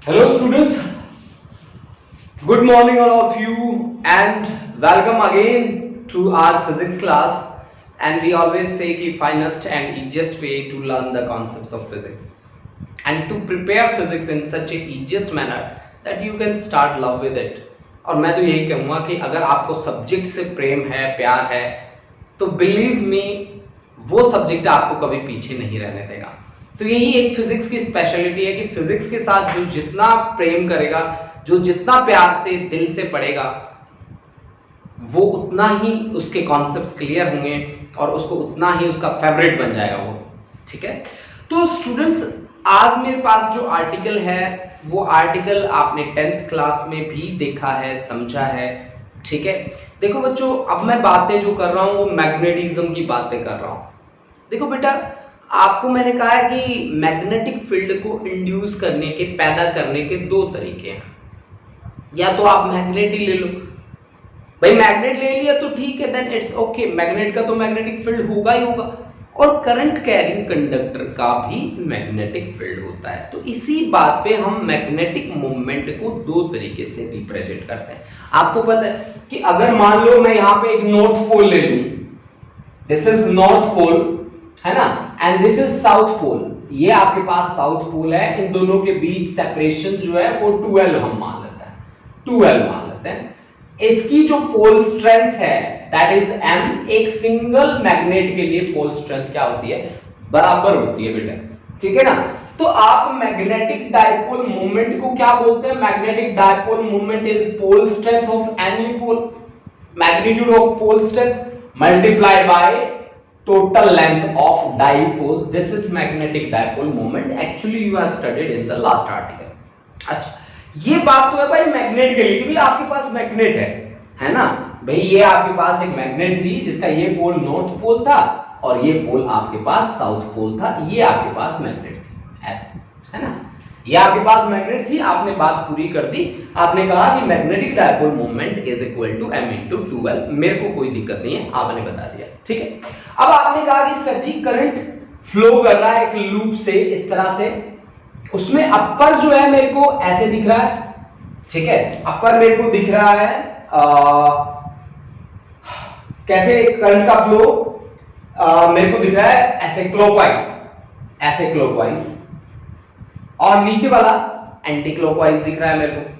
Hello students, good morning all of you and welcome again to our physics class. And we always say कि finest and easiest way to learn the concepts of physics and to prepare physics in such a easiest manner that you can start love with it. और मैं तो यही कहूँगा कि अगर आपको subject से प्रेम है, प्यार है, तो बिलीव मी वो सब्जेक्ट आपको कभी पीछे नहीं रहने देगा। तो यही एक फिजिक्स की स्पेशलिटी है कि फिजिक्स के साथ जो जितना प्रेम करेगा, जो जितना प्यार से दिल से पढ़ेगा, वो उतना ही उसके कॉन्सेप्ट्स क्लियर होंगे और उसको उतना ही उसका फेवरेट बन जाएगा वो। ठीक है, तो स्टूडेंट्स आज मेरे पास जो आर्टिकल है वो आर्टिकल आपने 10th क्लास में भी देखा है, समझा है। ठीक है, देखो बच्चों, अब मैं बातें जो कर रहा हूँ वो मैग्नेटिज्म की बातें कर रहा हूँ। देखो बेटा, आपको मैंने कहा है कि मैग्नेटिक फील्ड को इंड्यूस करने के, पैदा करने के दो तरीके हैं। या तो आप मैग्नेट ही ले लो, भाई मैग्नेट ले लिया तो ठीक है, देन इट्स ओके, मैग्नेट का तो मैग्नेटिक फील्ड होगा ही होगा। और करंट कैरिंग कंडक्टर का भी मैग्नेटिक फील्ड होता है। तो इसी बात पे हम मैग्नेटिक मोमेंट को दो तरीके से रिप्रेजेंट करते हैं। आपको पता है कि अगर मान लो मैं यहाँ पे एक नॉर्थ पोल ले लूं, दिस इज नॉर्थ पोल है ना, and this is south pole, ये आपके पास साउथ पोल है, इन दोनों के बीच सेपरेशन जो है वो 12 हम मान लेते हैं, 12 मान लेते हैं। इसकी जो पोल स्ट्रेंथ है दैट इज m, एक सिंगल मैग्नेट के लिए पोल स्ट्रेंथ क्या होती है, बराबर होती है बेटा। ठीक है ना, तो आप मैग्नेटिक डाइपोल मोमेंट को क्या बोलते हैं, magnetic dipole moment is pole strength of any pole, magnitude of pole strength multiplied by total length of dipole. This is magnetic dipole moment. Actually you have studied in the last article. अच्छा, ये बात तो है भाई magnet के लिए, क्योंकि आपके पास मैग्नेट है ना भाई, ये आपके पास एक मैग्नेट थी जिसका ये पोल नॉर्थ पोल था और ये पोल आपके पास साउथ पोल था, ये आपके पास मैग्नेट थी, ऐसे है ना, ये आपके पास मैग्नेट थी। आपने बात पूरी कर दी, आपने कहा कि magnetic dipole moment is equal to m into 12, मेरे को कोई दिक्कत नहीं है, आपने बता दिया। ठीक है, अब आपने कहा कि सर जी करंट फ्लो कर रहा है एक लूप से इस तरह से, उसमें अपर जो है मेरे को ऐसे दिख रहा है। ठीक है, अपर मेरे को दिख रहा है कैसे करंट का फ्लो मेरे को दिख रहा है ऐसे क्लॉकवाइज, ऐसे क्लॉकवाइज, और नीचे वाला एंटी क्लॉकवाइज दिख रहा है मेरे को।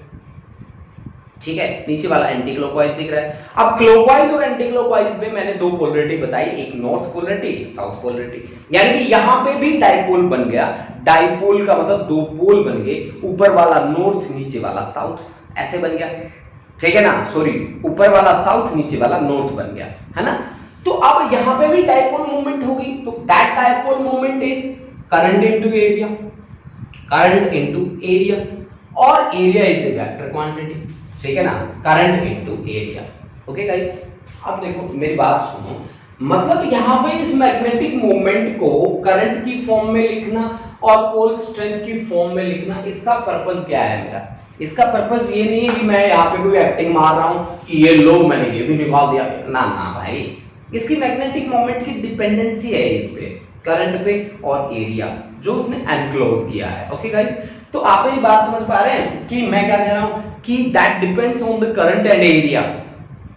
ठीक है, नीचे वाला एंटी क्लॉकवाइज दिख रहा है। अब क्लॉकवाइज और एंटी क्लॉकवाइज में मैंने दो पोलरिटी बताई, एक नॉर्थ पोलरिटी, एक साउथ पोलरिटी, यानी कि यहां पे भी डाइपोल बन गया। डाइपोल का मतलब दो पोल बन गए, ऊपर वाला नॉर्थ, नीचे वाला साउथ, ऐसे बन गया। ठीक है ना, सॉरी, ऊपर वाला साउथ, नीचे वाला नॉर्थ बन गया, है ना। तो अब यहां पे भी डाइपोल मूवमेंट होगी, तो that dipole movement is current into area, current into area, और area is a vector quantity. ठीक है ना, current into area. Okay guys, अब देखो मेरी बात सुनो, मतलब यहां पे इस मैग्नेटिक मोमेंट को करंट की फॉर्म में लिखना और पोल स्ट्रेंथ की फॉर्म में लिखना, इसका पर्पस क्या है मेरा? इसका पर्पस ये नहीं है कि मैं यहाँ पे कोई एक्टिंग मार रहा हूं कि ये लो मैंने ये भी निकाल दिया, ना ना भाई, इसकी मैग्नेटिक मोमेंट की डिपेंडेंसी है इस पे, करंट पे और एरिया जो उसने एनक्लोज किया है। ओके गाइस, तो आप ये बात समझ पा रहे हैं कि मैं क्या कह रहा हूं कि that depends on the current and area.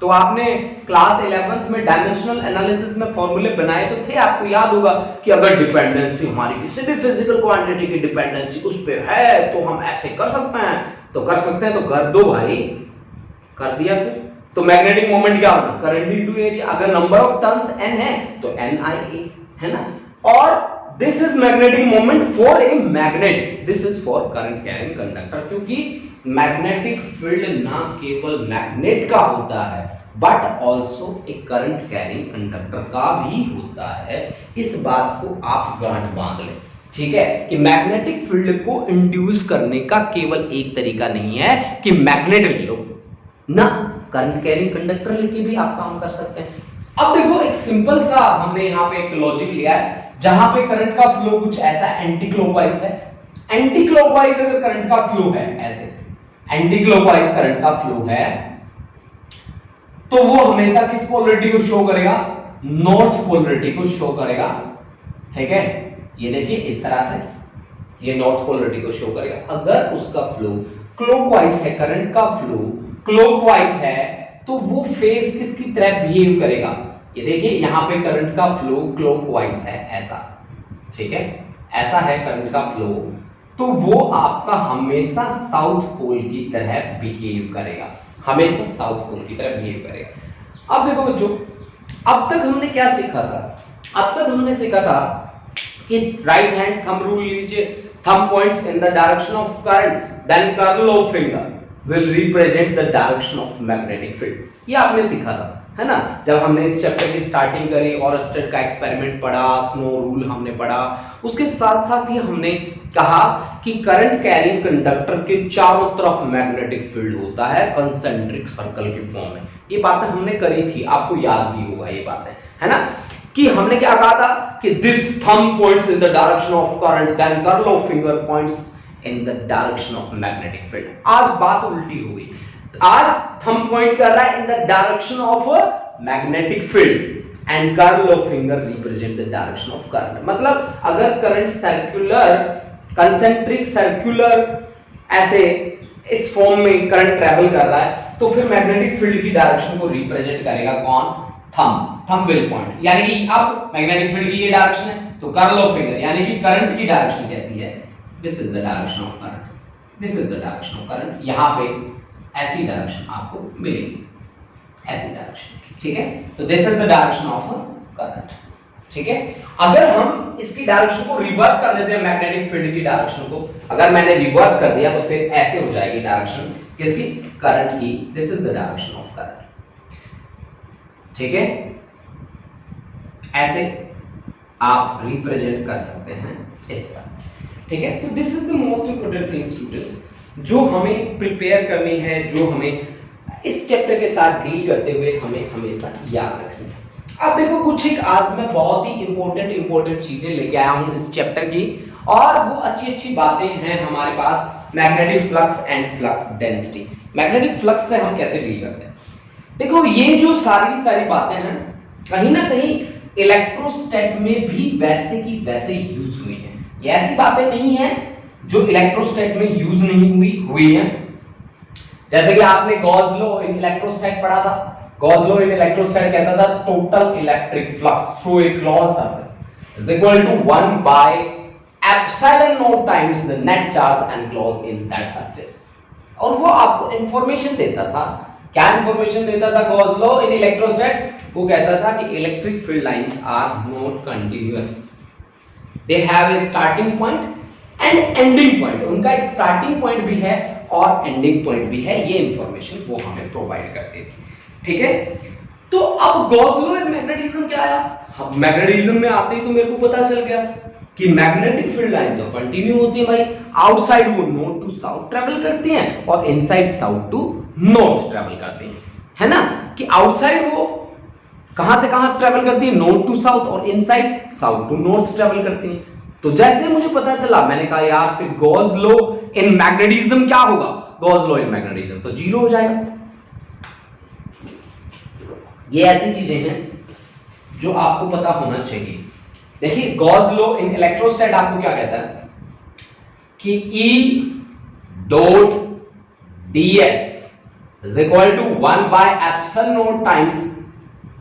तो आपने क्लास 11th में डायमेंशनल एनालिसिस में फॉर्मूले बनाए तो थे, आपको याद होगा कि अगर डिपेंडेंसी हमारी किसी भी फिजिकल क्वांटिटी की डिपेंडेंसी उस पे है तो हम ऐसे कर सकते हैं, तो कर सकते हैं, तो कर दो भाई, कर दिया। फिर तो मैग्नेटिक मोमेंट क्या होगा, करंट इनटू एरिया। अगर नंबर ऑफ टर्न्स n है तो NIA, है ना। और this is magnetic moment for a magnet, this is for current carrying conductor, क्योंकि मैग्नेटिक फील्ड ना केवल मैग्नेट का होता है बट ऑल्सो एक करंट कैरिंग कंडक्टर का भी होता है। इस बात को आप गांठ बांध लें, ठीक है, कि मैग्नेटिक फील्ड को इंड्यूस करने का केवल एक तरीका नहीं है कि मैग्नेट ले लो ना, करंट कैरिंग कंडक्टर लेके भी आप काम कर सकते हैं। अब देखो एक सिंपल सा हमने यहाँ पे एक लॉजिक लिया है जहां पे करंट का फ्लो कुछ ऐसा एंटी क्लॉकवाइज है। एंटी क्लॉकवाइज अगर करंट का फ्लो है, ऐसे एंटी क्लॉकवाइज करंट का फ्लो है, तो वो हमेशा किस पोलरिटी को शो करेगा, नॉर्थ पोलरिटी को शो करेगा। ठीक है, ये देखिए इस तरह से, ये नॉर्थ पोलरिटी को शो करेगा। अगर उसका फ्लो क्लॉकवाइज है, करंट का फ्लो क्लॉकवाइज है, तो वो फेज किसकी तरह बिहेव करेगा? ये देखिए यहां पे करंट का फ्लो क्लॉकवाइज है, ऐसा, ठीक है, ऐसा है करंट का फ्लो, तो वो आपका हमेशा साउथ पोल की तरह बिहेव करेगा, हमेशा साउथ पोल की तरह बिहेव करेगा। अब देखो बच्चों, अब तक हमने क्या सीखा था? अब तक हमने सीखा था कि राइट हैंड थंब रूल लीजिए, thumb points in the direction of current, then curl of finger will represent the direction of magnetic field. ये आपने सीखा था, है ना, जब हमने इस चैप्टर की स्टार्टिंग करी, ऑरस्टेड का एक्सपेरिमेंट पढ़ा, स्नो रूल हमने पढ़ा, उसके साथ साथ ही हमने कहा कि करंट कैरिंग कंडक्टर के चारों तरफ मैग्नेटिक फील्ड होता है कंसेंट्रिक सर्कल की फॉर्म में। ये बातें हमने करी थी, आपको याद भी होगा ये बातें, है ना, कि हमने क्या कहा था कि this thumb points in the direction of current, then curl of finger points in the direction of magnetic field. आज बात उल्टी हो गई, आज थंब पॉइंट कर रहा है इन the direction of magnetic field and curl of finger represent the direction of current. मतलब अगर करंट सर्कुलर, कंसेंट्रिक सर्कुलर ऐसे इस फॉर्म में करंट ट्रेवल कर रहा है, तो फिर मैग्नेटिक फील्ड की डायरेक्शन को रिप्रेजेंट करेगा कौन? Thumb will point. यानी कि अब मैग्नेटिक फील्ड की ये डायरेक्शन है, तो कर्ल ऑफ फिंगर यानी कि करंट की डायरेक्शन कैसी है? This is the direction of current, this is the direction of current. यहां पे ऐसी डायरेक्शन आपको मिलेगी, ऐसी डायरेक्शन, ठीक है, तो this is the direction of current, ठीक है। अगर हम इसकी डायरेक्शन को रिवर्स कर देते हैं, मैग्नेटिक फील्ड की डायरेक्शन को अगर मैंने रिवर्स कर दिया, तो फिर ऐसे हो जाएगी डायरेक्शन किसकी? करंट की। This is the direction of current, ठीक है, ऐसे आप रिप्रेजेंट कर सकते हैं इस तरह से, ठीक है। तो this is the most important thing students, जो हमें प्रिपेयर करनी है, जो हमें इस चैप्टर के साथ डील करते हुए हमें हमेशा याद रखनी है। अब देखो कुछ एक आज मैं बहुत ही इंपॉर्टेंट चीजें लेके आया हूं इस चैप्टर की, और वो अच्छी बातें हैं हमारे पास। Magnetic flux and flux density. Magnetic flux से हम कैसे डील करते हैं? देखो ये जो सारी बातें हैं कहीं ना कहीं इलेक्ट्रोस्टैट में भी वैसे की वैसे यूज हुई हैं। ये ऐसी बातें नहीं है जो इलेक्ट्रोस्टैट में यूज नहीं हुई हैं। जैसे कि आपने गॉस लॉ इन इलेक्ट्रोस्टैट पढ़ा था। गॉस लॉ इन इलेक्ट्रोस्टैट कहता था total electric flux through a close surface is equal to 1 by epsilon naught times the net charge enclosed in that surface. और वो आपको इंफॉर्मेशन देता था। क्या इंफॉर्मेशन देता था गॉस लॉ इन इलेक्ट्रोस्टैट? वो कहता था कि electric field lines are not continuous, they have a starting point and ending point. उनका एक स्टार्टिंग पॉइंट भी है और एंडिंग पॉइंट भी है। ये इंफॉर्मेशन वो हमें प्रोवाइड करती थी, ठीक है। तो अब गॉस लॉ इन मैग्नेटिज्म क्या आया? मैग्नेटिज्म में आते ही तो मेरे को पता चल गया कि मैग्नेटिक फील्ड लाइन तो कंटिन्यू होती है भाई। आउटसाइड वो नॉर्थ टू साउथ ट्रेवल करती हैं और inside south to north travel करती हैं, है ना, कि आउटसाइड वो कहां से कहां ट्रेवल करती है? नॉर्थ टू साउथ, और inside south to north travel करती हैं। तो जैसे मुझे पता चला, मैंने कहा यार फिर गॉस लॉ इन मैग्नेटिज्म क्या होगा? गॉस लॉ इन मैग्नेटिज्म तो जीरो हो जाएगा। ये ऐसी चीजें हैं जो आपको पता होना चाहिए। देखिए गॉस लॉ इन इलेक्ट्रोस्टैट आपको क्या कहता है कि E dot ds is equal to 1 by epsilon naught times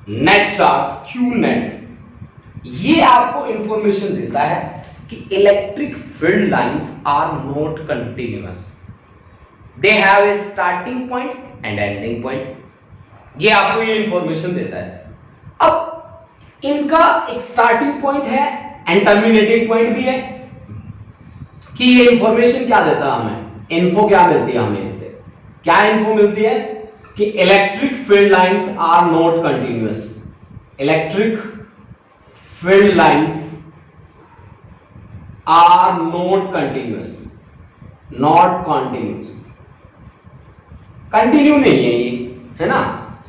net charge Q net. ये आपको इंफॉर्मेशन देता है कि electric field lines are not continuous, they have a starting point and ending point. ये आपको ये इंफॉर्मेशन देता है। अब इनका एक स्टार्टिंग पॉइंट है एंड टर्मिनेटिंग पॉइंट भी है। कि ये इंफॉर्मेशन क्या देता है हमें? इन्फो क्या मिलती है हमें इससे? क्या इन्फो मिलती है कि electric field lines are not continuous, electric field lines are not continuous, not continuous, continue नहीं है ये, है ना।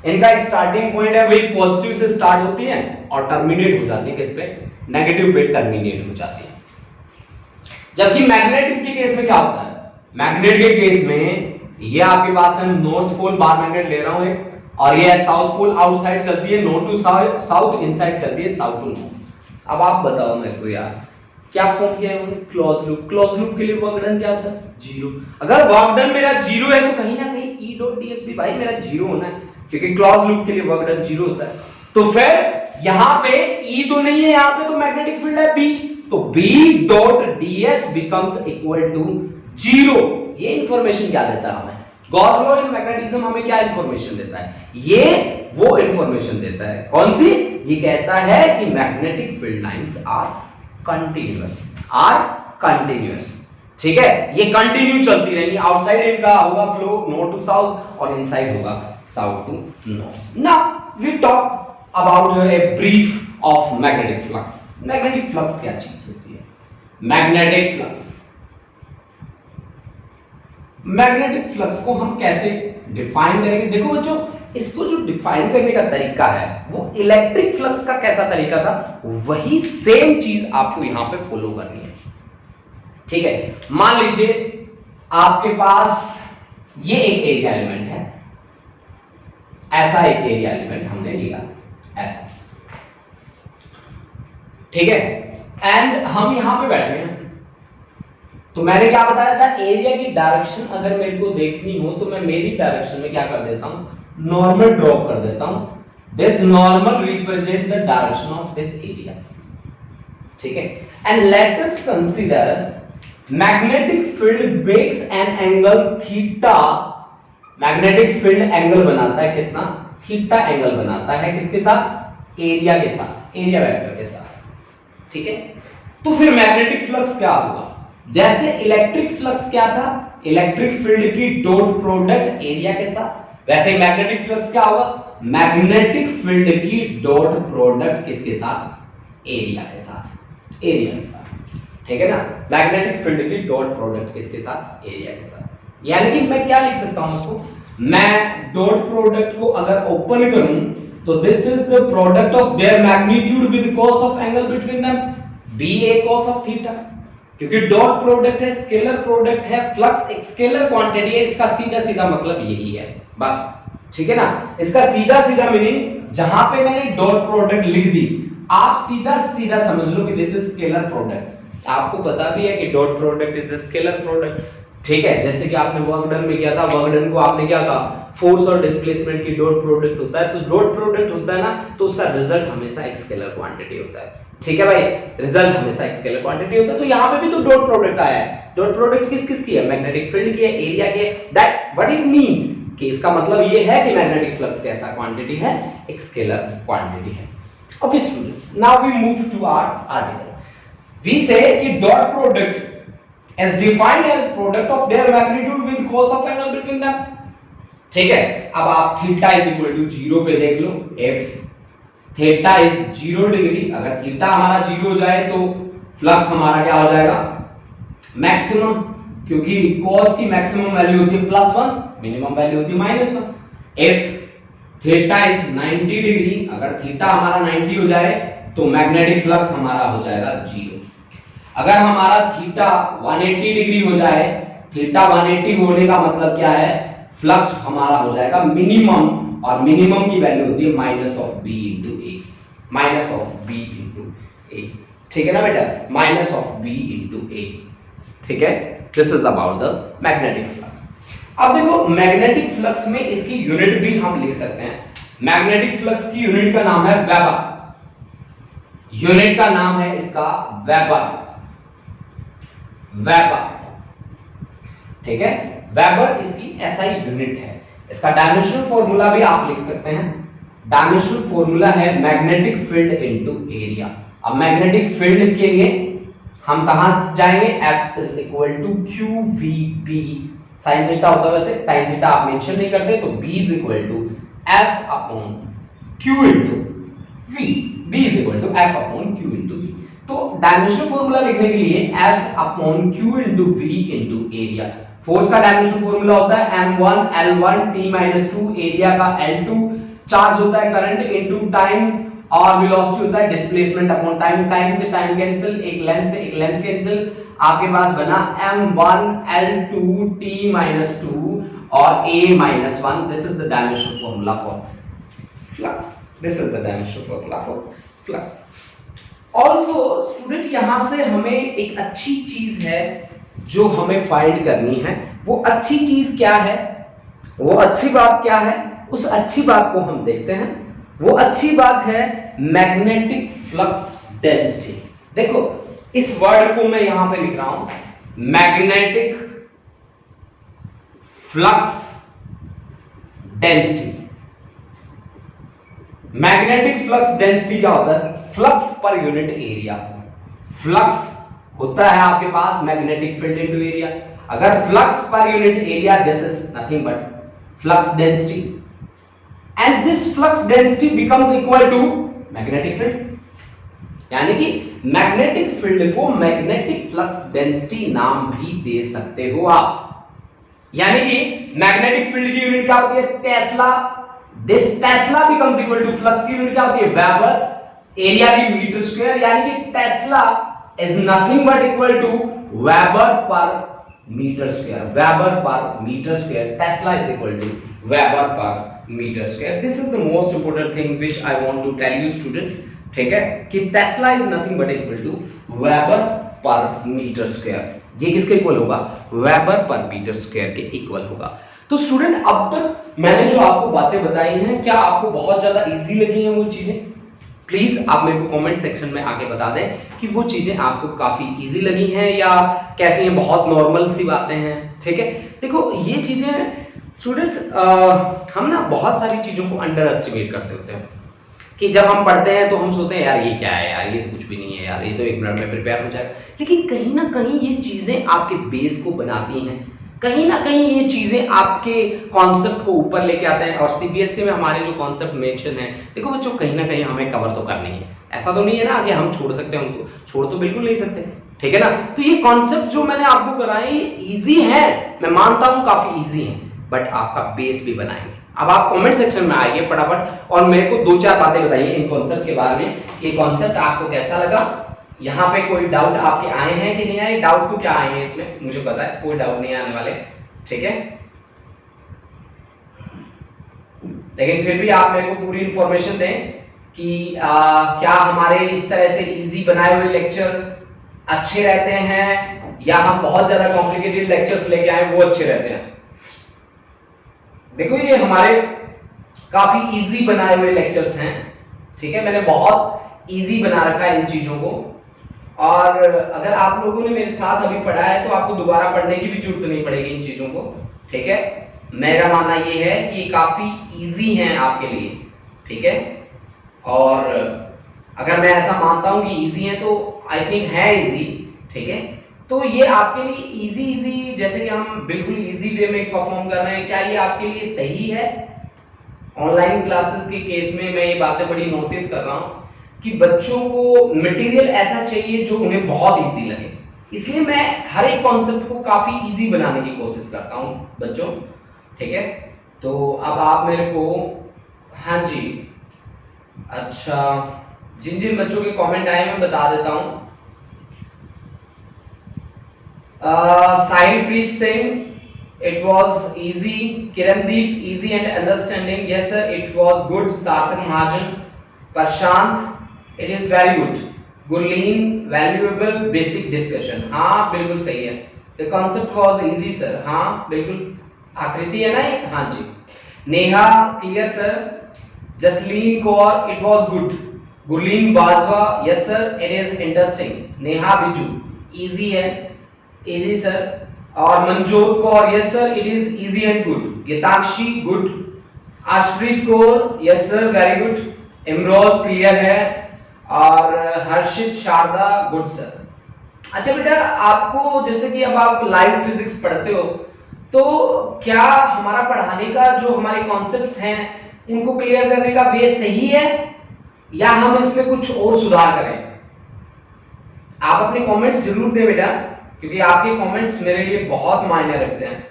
इनका एक स्टार्टिंग पॉइंट है, वही पॉजिटिव से स्टार्ट होती है और टर्मिनेट हो जाती है किस पे? नेगेटिव पे टर्मिनेट हो जाती है। जबकि मैग्नेटिक के केस में क्या होता है? मैग्नेट के केस में ये आपके पास है नॉर्थ पोल, बार मैग्नेट ले रहा हूं एक, और ये साउथ पोल आउटसाइड चलती है नॉर्थ टू साउथ, इनसाइड चलती है साउथ टू नॉर्थ। अब आप बताओ मेरे को यार, क्या फॉर्म किया है उन्होंने, क्लोज लूप। क्लोज लूप के लिए वर्क डन क्या होता है, जीरो। अगर वर्क डन मेरा जीरो है तो कहीं ना कहीं ई डॉट ds भी भाई मेरा जीरो होना है, क्योंकि क्लोज लूप के लिए वर्क डन जीरो होता है। तो फिर यहां पे ई तो नहीं है, यहां पे तो मैग्नेटिक फील्ड है बी, तो B dot ds becomes equal to zero. ये इंफॉर्मेशन क्या देता है हमें, गॉस लॉ इन मैग्नेटिज्म हमें क्या इंफॉर्मेशन देता है, ये वो इंफॉर्मेशन देता है कौन सी, ये कहता है कि magnetic field lines are continuous, ठीक है, ये कंटिन्यू चलती रहेंगी। आउटसाइड इनका होगा फ्लो नॉर्थ टू साउथ और इनसाइड होगा south to north. Now we talk about a brief of magnetic flux. Magnetic flux क्या चीज होती है, मैग्नेटिक फ्लक्स, मैग्नेटिक फ्लक्स को हम कैसे डिफाइन करेंगे। देखो बच्चों, इसको जो डिफाइन करने का तरीका है वो इलेक्ट्रिक फ्लक्स का कैसा तरीका था, वही सेम चीज आपको यहां पे फॉलो करनी है, ठीक है। मान लीजिए आपके पास ये एक एरिया एलिमेंट है, ऐसा एक एरिया एलिमेंट हमने लिया, ऐसा, ठीक है, एंड हम यहां पे बैठे हैं। तो मैंने क्या बताया था, एरिया की डायरेक्शन अगर मेरे को देखनी हो तो मैं मेरी डायरेक्शन में क्या कर देता हूं, नॉर्मल ड्रॉप कर देता हूं। This normal represent the direction of this area, ठीक है। And let us consider magnetic field makes an angle theta. Magnetic field angle बनाता है कितना, थीटा एंगल बनाता है, किसके साथ, एरिया के साथ, एरिया वेक्टर के साथ, ठीक है। तो फिर मैग्नेटिक फ्लक्स क्या होगा, जैसे इलेक्ट्रिक फ्लक्स क्या था, इलेक्ट्रिक फील्ड की डॉट प्रोडक्ट एरिया के साथ, वैसे ही मैग्नेटिक फ्लक्स क्या होगा, मैग्नेटिक फील्ड की डॉट प्रोडक्ट किसके साथ, एरिया के साथ, एरिया के साथ, ठीक है ना। मैग्नेटिक फील्ड की डॉट प्रोडक्ट किसके साथ, एरिया के साथ। यानी कि मैं क्या लिख सकता हूं उसको, मैं डॉट प्रोडक्ट को अगर ओपन करूं तो this is the product of their magnitude with cos of angle between them, B A cos of theta, क्योंकि डॉट प्रोडक्ट है, स्केलर प्रोडक्ट है, फ्लक्स एक स्केलर क्वांटिटी है, इसका सीधा सीधा मतलब यही है बस, ठीक है ना। इसका सीधा सीधा मीनिंग, जहां पे मैंने डॉट प्रोडक्ट लिख दी, आप सीधा सीधा समझ लो कि दिस इज स्केलर प्रोडक्ट। आपको पता भी है कि dot product is a scalar product, ठीक है। जैसे कि आपने वर्क डन में किया था, वर्क डन को आपने क्या कहा, फोर्स और डिस्प्लेसमेंट की डॉट प्रोडक्ट होता है, तो डॉट प्रोडक्ट होता है ना, तो उसका रिजल्ट हमेशा एक स्केलर क्वांटिटी होता है, ठीक है भाई, रिजल्ट हमेशा एक स्केलर क्वांटिटी होता है। तो यहां पे भी तो डॉट प्रोडक्ट आया है, डॉट प्रोडक्ट किस किस की है, मैग्नेटिक फील्ड की है, एरिया की है, दैट व्हाट इट मीन, कि इसका मतलब ये है कि मैग्नेटिक फ्लक्स कैसा क्वांटिटी है, एक स्केलर क्वांटिटी है। Okay students, now we move to our article. We say कि dot product as defined as product of their magnitude with cos of angle between them, ठीक है। अब आप थीटा इज इक्वल टू 0 पे देख लो, f theta is 0 degree, अगर theta हमारा 0 हो जाए तो फ्लक्स हमारा क्या हो जाएगा, मैक्सिमम, क्योंकि cos की मैक्सिमम वैल्यू होती है +1, मिनिमम वैल्यू होती है -1। f थीटा इज 90 डिग्री, अगर थीटा हमारा 90 हो जाए तो मैग्नेटिक फ्लक्स हमारा हो जाएगा 0। अगर हमारा थीटा 180 डिग्री हो जाए, थीटा 180 होने का मतलब क्या है, फ्लक्स हमारा हो जाएगा मिनिमम, और मिनिमम की वैल्यू होती है -b into a, -b into a, ठीक है ना बेटा, -b into a, ठीक है। This is about the magnetic flux. अब देखो मैग्नेटिक फ्लक्स में इसकी यूनिट भी हम लिख सकते हैं। मैग्नेटिक फ्लक्स की यूनिट का नाम है वेबर, यूनिट का नाम है इसका वेबर, वेबर, ठीक है। वेबर इसकी एसआई यूनिट है। इसका डायमेंशनल फॉर्मूला भी आप लिख सकते हैं, डायमेंशनल फॉर्मूला है मैग्नेटिक फील्ड इनटू एरिया। अब मैग्नेटिक फील्ड के लिए हम कहां जाएंगे, F is equal to QVB, sin theta होता है, वैसे sin थीटा आप मेंशन नहीं करते, तो B is equal to F upon Q into V, B is equal to F upon Q into V। तो डायमेंशनल फॉर्मूला लिखने के लिए F upon Q into V into area. Force का dimensional formula होता है m1 L1 t-2, एरिया का L2, charge होता है करंट इनटू टाइम, और वेलोसिटी होता है डिस्प्लेसमेंट अपॉन टाइम। टाइम से टाइम कैंसिल, एक लेंथ से एक लेंथ कैंसिल, आपके पास बना m1 L2 t-2 और a-1। This is the dimensional formula for flux, this is the dimensional formula for flux. Also student यहां से हमें एक अच्छी चीज है जो हमें फाइंड करनी है। वो अच्छी चीज क्या है, वो अच्छी बात क्या है, उस अच्छी बात को हम देखते हैं। वो अच्छी बात है मैग्नेटिक फ्लक्स डेंसिटी। देखो इस वर्ड को मैं यहां पे लिख रहा हूं, magnetic flux density. Magnetic flux density क्या होता है? Flux per unit area. Flux होता है आपके पास मैग्नेटिक फील्ड इनटू एरिया। अगर flux per unit area, this is nothing but flux density, and this flux density becomes equal to magnetic field. यानी कि मैग्नेटिक फील्ड को मैग्नेटिक फ्लक्स डेंसिटी नाम भी दे सकते हो आप। यानी कि मैग्नेटिक फील्ड की यूनिट क्या होती है? Tesla. This tesla becomes equal to flux की यूनिट क्या होती है? वेबर। एरिया की मीटर स्क्वायर, यानी कि tesla is nothing but equal to weber per metre square. Weber per metre square, tesla is equal to weber per metre square. This is the most important thing which I want to tell you students, ठीक है, कि tesla is nothing but equal to weber per metre square. ये किसके equal होगा? Weber per metre square के equal होगा। तो student अब तक मैंने जो आपको बातें बताई हैं, क्या आपको बहुत ज्यादा इजी लगी हैं वो चीजें? प्लीज आप मेरे को कमेंट सेक्शन में आके बता दें कि वो चीजें आपको काफी इजी लगी हैं या कैसी हैं, बहुत नॉर्मल सी बातें हैं, ठीक है। देखो ये चीजें स्टूडेंट्स हम ना बहुत सारी चीजों को अंडर एस्टिमेट करते होते हैं कि जब हम पढ़ते हैं तो हम सोचते हैं यार ये क्या है यार, ये तो कुछ भी नहीं है यार, ये तो 1 मिनट में प्रिपेयर हो जाएगा। लेकिन कहीं ना कहीं ये चीजें आपके बेस को बनाती हैं, कहीं ना कहीं ये चीजें आपके कॉन्सेप्ट को ऊपर लेके आते हैं। और सीबीएसई में हमारे जो कॉन्सेप्ट मेंशन है, देखो बच्चों कहीं ना कहीं हमें कवर तो करनी है। ऐसा तो नहीं है ना कि हम छोड़ सकते हैं उनको, छोड़ तो बिल्कुल नहीं सकते, ठीक है ना। तो ये कॉन्सेप्ट जो मैंने आपको कराए ये ईजी है, मैं मानता हूं काफी ईजी है, बट आपका बेस भी बनाएंगे। अब आप कमेंट सेक्शन में आइए फटाफट और मेरे को 2-4 बातें बताइए इन कॉन्सेप्ट के बारे में। ये कॉन्सेप्ट आपको कैसा लगा? यहाँ पे कोई डाउट आपके आए हैं कि नहीं आए? डाउट तो क्या आएंगे इसमें, मुझे पता है कोई डाउट नहीं आने वाले, ठीक है। लेकिन फिर भी आप मेरे को पूरी इंफॉर्मेशन दें कि क्या हमारे इस तरह से इजी बनाए हुए लेक्चर अच्छे रहते हैं या हम बहुत ज्यादा कॉम्प्लिकेटेड लेक्चर्स लेके आए वो अच्छे रहते हैं। देखो ये हमारे काफी इजी बनाए हुए लेक्चर्स हैं, ठीक है। मैंने बहुत इजी बना रखा है इन चीजों को, और अगर आप लोगों ने मेरे साथ अभी पढ़ा है तो आपको दोबारा पढ़ने की भी जरूरत नहीं पड़ेगी इन चीजों को, ठीक है। मेरा मानना ये है कि ये काफी इजी हैं आपके लिए, ठीक है। और अगर मैं ऐसा मानता हूं कि इजी है तो आई थिंक है इजी, ठीक है। तो ये आपके लिए इजी जैसे कि हम बिल्कुल इजी वे में परफॉर्म कर रहे हैं, क्या ये आपके लिए सही है? ऑनलाइन क्लासेस के केस में मैं ये बातें बड़ी नोटिस कर रहा हूं कि बच्चों को मटेरियल ऐसा चाहिए जो उन्हें बहुत इजी लगे, इसलिए मैं हर एक कॉन्सेप्ट को काफी इजी बनाने की कोशिश करता हूं बच्चों, ठीक है। तो अब आप मेरे को, हाँ जी, अच्छा, जिन जिन बच्चों के कमेंट आए मैं बता देता हूं। Sahilpreet Singh, it was easy. Kirandeep, easy and understanding. Yes sir, it was good. Sarthak Mahajan, Prashant, it is very good. Gurleen, valuable basic discussion. हाँ बिल्कुल सही है. The concept was easy sir. हाँ बिल्कुल. आकृति है ना एक? हाँ जी. Neha, clear sir. Jasleen Kaur, it was good. Gurleen Bajwa, yes sir, it is interesting. Neha Biju, easy है. Easy sir. और Manjoor Kaur, yes sir, it is easy and good. Geetakshi, good. Ashpreet Kaur, yes sir, very good. Imroz, clear है. और हर्षित शारदा, गुड सर. अच्छा बेटा, आपको जैसे कि अब आप लाइव फिजिक्स पढ़ते हो तो क्या हमारा पढ़ाने का जो हमारे कॉन्सेप्ट्स हैं उनको क्लियर करने का वे सही है या हम इसमें कुछ और सुधार करें? आप अपने कमेंट्स जरूर दें बेटा, क्योंकि आपके कमेंट्स मेरे लिए बहुत मायने रखते हैं।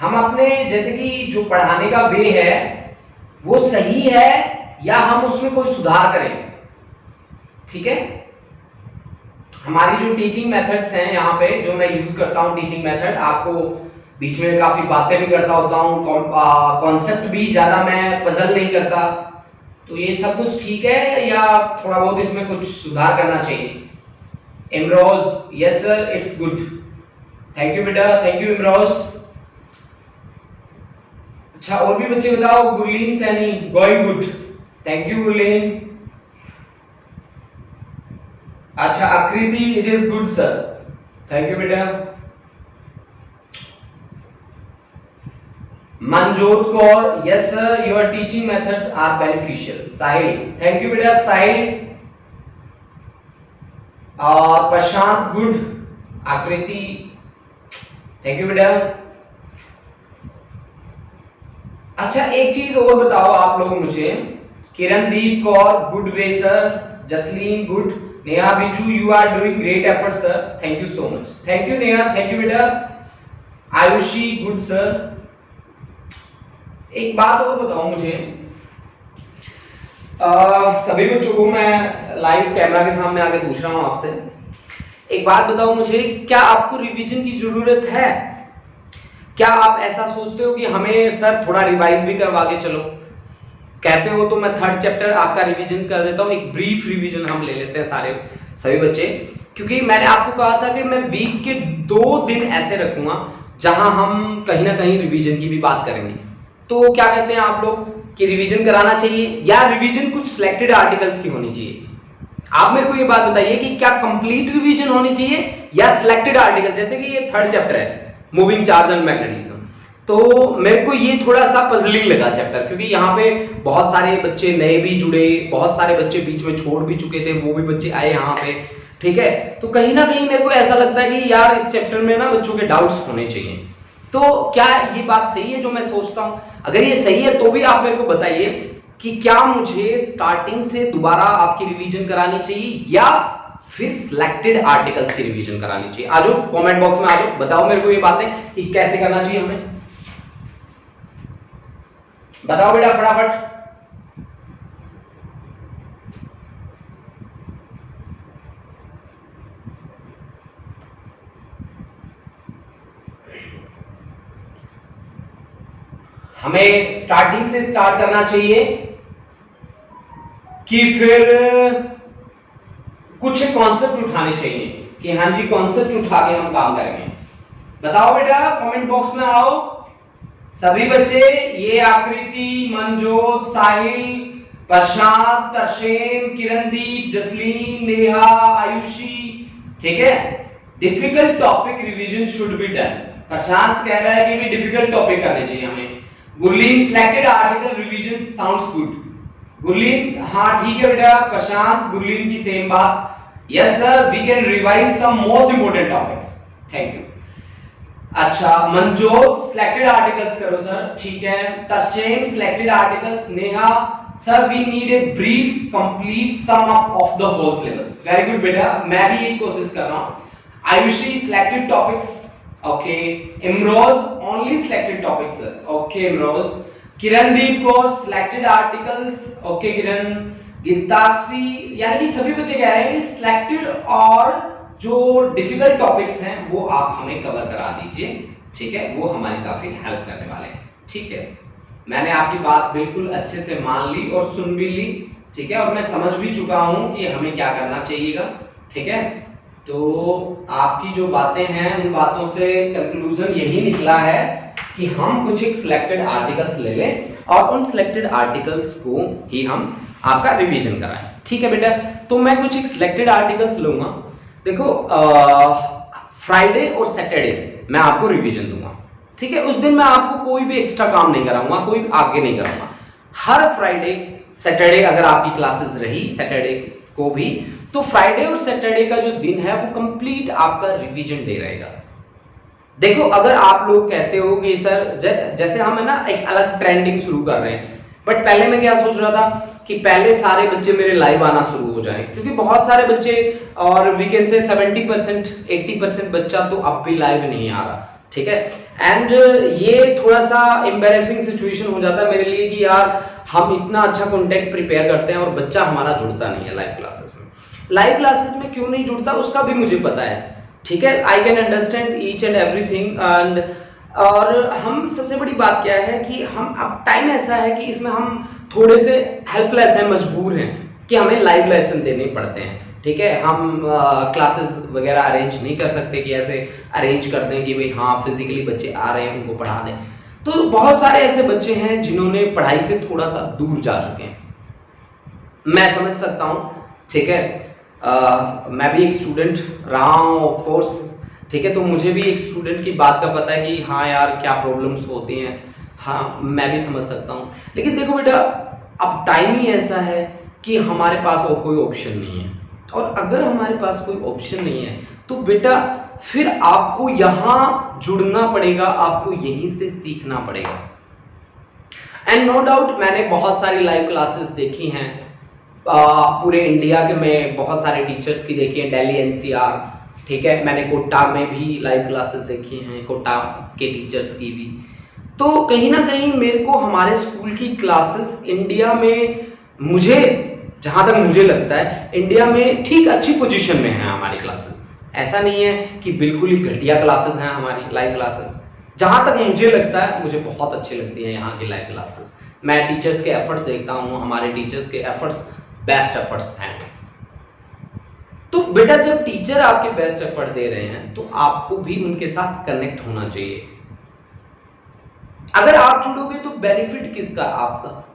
हम अपने जैसे कि जो पढ़ाने का वे है वो सही है या हम उसमें कोई सुधार करें, ठीक है। हमारी जो टीचिंग मेथड्स हैं यहाँ पे जो मैं यूज करता हूँ टीचिंग मेथड, आपको बीच में काफी बातें भी करता होता हूँ, कॉन्सेप्ट भी ज्यादा मैं पजल नहीं करता, तो ये सब कुछ ठीक है या थोड़ा बहुत इसमें कुछ सुधार करना चाहिए? Imroz, yes sir, it's good. Thank you बेटा, थैंक यू इमरोज। अच्छा, और भी बच्चे बताओ। Gurleen Saini, going good, thank you Gurleen. अच्छा Aakriti, it is good sir, thank you बेटा। Manjot Kaur, yes sir, your teaching methods are beneficial. Sahil, thank you बेटा साहिल। और Prashant, good. Aakriti, thank you बेटा। अच्छा एक चीज और बताओ आप लोग मुझे। Kirandeep Kaur, good way sir. Jasleen, good. Neha Biju, you are doing great effort sir, thank you so much. Thank you Neha, thank you बेटा। Ayushi, good sir. एक बात और बताओ मुझे, सभी बच्चों को मैं लाइव कैमरा के सामने आके पूछ रहा हूं आपसे, एक बात बताओ मुझे, क्या आपको रिवीजन की जरूरत है? क्या आप ऐसा सोचते हो कि हमें सर थोड़ा रिवाइज भी करवा के चलो? कहते हो तो मैं थर्ड चैप्टर आपका रिवीजन कर देता हूँ। एक ब्रीफ रिवीजन हम ले लेते हैं सभी बच्चे, क्योंकि मैंने आपको कहा था कि मैं वीक के 2 दिन ऐसे रखूंगा जहां हम कहीं ना कहीं रिवीजन की भी बात करेंगे। तो क्या कहते हैं आप लोग कि रिवीजन कराना चाहिए या रिवीजन कुछ सिलेक्टेड आर्टिकल्स की होनी चाहिए? आप मेरे को ये बात बताइए कि क्या कंप्लीट रिवीजन होनी चाहिए या सिलेक्टेड आर्टिकल? जैसे कि ये थर्ड चैप्टर है, मूविंग चार्ज एंड मैग्नेटिज्म, तो मेरे को ये थोड़ा सा पजलिंग लगा चैप्टर, क्योंकि यहाँ पे बहुत सारे बच्चे नए भी जुड़े, बहुत सारे बच्चे बीच में छोड़ भी चुके थे, वो भी बच्चे आए यहाँ पे, ठीक है। तो कहीं ना कहीं मेरे को ऐसा लगता है कि यार इस चैप्टर में ना बच्चों के डाउट्स होने चाहिए। तो क्या ये बात सही है जो मैं सोचता हूँ? अगर ये सही है तो भी आप मेरे को बताइए कि क्या मुझे स्टार्टिंग से दोबारा आपकी रिवीजन करानी चाहिए या फिर सिलेक्टेड आर्टिकल्स की रिवीजन करानी चाहिए? आ जाओ कमेंट बॉक्स में, आ जाओ, बताओ मेरे को ये बातें कि कैसे करना चाहिए हमें। बताओ बेटा फटाफट। हमें स्टार्टिंग से स्टार्ट करना चाहिए कि फिर कुछ कॉन्सेप्ट उठाने चाहिए कि हाँ जी कॉन्सेप्ट उठा के हम काम करेंगे? बताओ बेटा, कमेंट बॉक्स में आओ सभी बच्चे। ये आकृति, मनजोत, साहिल, प्रशांत, तरशेम, किरणदीप, जसलीन, नेहा, आयुषी, ठीक है। Difficult topic revision should be done. Prashant कह रहा है कि भी डिफिकल्ट टॉपिक करने चाहिए हमें। Gurleen, selected article revision sounds good. Gurleen, हाँ ठीक है बेटा। प्रशांत, गुरलीन की सेम बात। Yes sir, we can revise some most important topics, thank you. अच्छा मनजोत, सिलेक्टेड आर्टिकल्स करो सर, ठीक है। Tarsem, selected articles. Neha, sir we need a brief complete sum up of the whole syllabus. Very good बेटा, मैं भी यही कोशिश कर रहा हूं। Ayushi, selected topics, okay. Imroz, only selected topics sir, okay Imroz. Kirandeep Kaur, selected articles, okay Kiran. Geetakshi, यानी कि सभी बच्चे कह रहे हैं कि सिलेक्टेड और जो डिफिकल्ट टॉपिक्स हैं वो आप हमें कवर करा दीजिए, ठीक है। वो हमारी काफी हेल्प करने वाले हैं, ठीक है। मैंने आपकी बात बिल्कुल अच्छे से मान ली और सुन भी ली, ठीक है, और मैं समझ भी चुका हूं कि हमें क्या करना चाहिएगा, ठीक है। तो आपकी जो बातें हैं उन बातों से कंक्लूजन यही निकला है कि हम कुछ एक सिलेक्टेड आर्टिकल्स ले लें और उन सिलेक्टेड आर्टिकल्स को ही हम आपका रिवीजन कराएं, ठीक है बेटा। तो मैं कुछ एक सिलेक्टेड आर्टिकल्स लूंगा। देखो फ्राइडे और सैटरडे मैं आपको रिवीजन दूंगा, ठीक है। उस दिन मैं आपको कोई भी एक्स्ट्रा काम नहीं कराऊंगा, कोई आगे नहीं कराऊंगा। हर फ्राइडे सैटरडे अगर आपकी क्लासेस रही सैटरडे को भी, तो फ्राइडे और सैटरडे का जो दिन है वो कंप्लीट आपका रिवीजन डे रहेगा। देखो अगर आप लोग कहते हो कि सर जैसे हम है ना एक अलग ट्रेंडिंग शुरू कर रहे हैं, बट पहले मैं क्या सोच रहा था कि पहले सारे बच्चे मेरे लाइव आना शुरू हो जाएं, क्योंकि बहुत सारे बच्चे और वी कैन से 70% 80% बच्चा तो अब भी लाइव नहीं आ रहा, ठीक है। एंड ये थोड़ा सा एम्बैरेसिंग सिचुएशन हो जाता है मेरे लिए कि यार हम इतना अच्छा कंटेंट प्रिपेयर करते हैं और बच्चा हमारा जुड़ता नहीं है लाइव क्लासेस में। लाइव क्लासेस में क्यों नहीं जुड़ता उसका भी मुझे पता है, ठीक है। I can understand each and everything and और हम सबसे बड़ी बात क्या है कि हम अब टाइम ऐसा है कि इसमें हम थोड़े से हेल्पलेस हैं, मजबूर हैं कि हमें लाइव लेसन देने पड़ते हैं। ठीक है, हम क्लासेस वगैरह अरेंज नहीं कर सकते कि ऐसे अरेंज कर दें कि भाई हाँ फिजिकली बच्चे आ रहे हैं उनको पढ़ा दें। तो बहुत सारे ऐसे बच्चे हैं जिन्होंने पढ़ाई से थोड़ा सा दूर जा चुके हैं, मैं समझ सकता हूँ। ठीक है, मैं भी एक स्टूडेंट रहा हूँ ऑफ कोर्स। ठीक है, तो मुझे भी एक स्टूडेंट की बात का पता है कि हाँ यार क्या प्रॉब्लम्स होती हैं, हाँ मैं भी समझ सकता हूँ। लेकिन देखो बेटा, अब टाइम ही ऐसा है कि हमारे पास और कोई ऑप्शन नहीं है, और अगर हमारे पास कोई ऑप्शन नहीं है तो बेटा फिर आपको यहाँ जुड़ना पड़ेगा, आपको यहीं से सीखना पड़ेगा। एंड नो डाउट मैंने बहुत सारी लाइव क्लासेस देखी हैं, पूरे इंडिया के में बहुत सारे टीचर्स की देखी है, दिल्ली एनसीआर। ठीक है, मैंने कोटा में भी लाइव क्लासेस देखी हैं, कोटा के टीचर्स की भी। तो कहीं ना कहीं मेरे को हमारे स्कूल की क्लासेस इंडिया में, मुझे जहाँ तक मुझे लगता है इंडिया में ठीक अच्छी पोजीशन में है हमारी क्लासेस। ऐसा नहीं है कि बिल्कुल ही घटिया क्लासेस हैं हमारी लाइव क्लासेस। जहाँ तक मुझे लगता है मुझे बहुत अच्छी लगती है यहाँ की लाइव क्लासेस। मैं टीचर्स के एफर्ट्स देखता हूँ, हमारे टीचर्स के एफर्ट्स बेस्ट एफर्ट्स हैं। तो बेटा जब टीचर आपके बेस्ट एफर्ट दे रहे हैं तो आपको भी उनके साथ कनेक्ट होना चाहिए। अगर आप जुड़ोगे तो बेनिफिट किसका? आपका।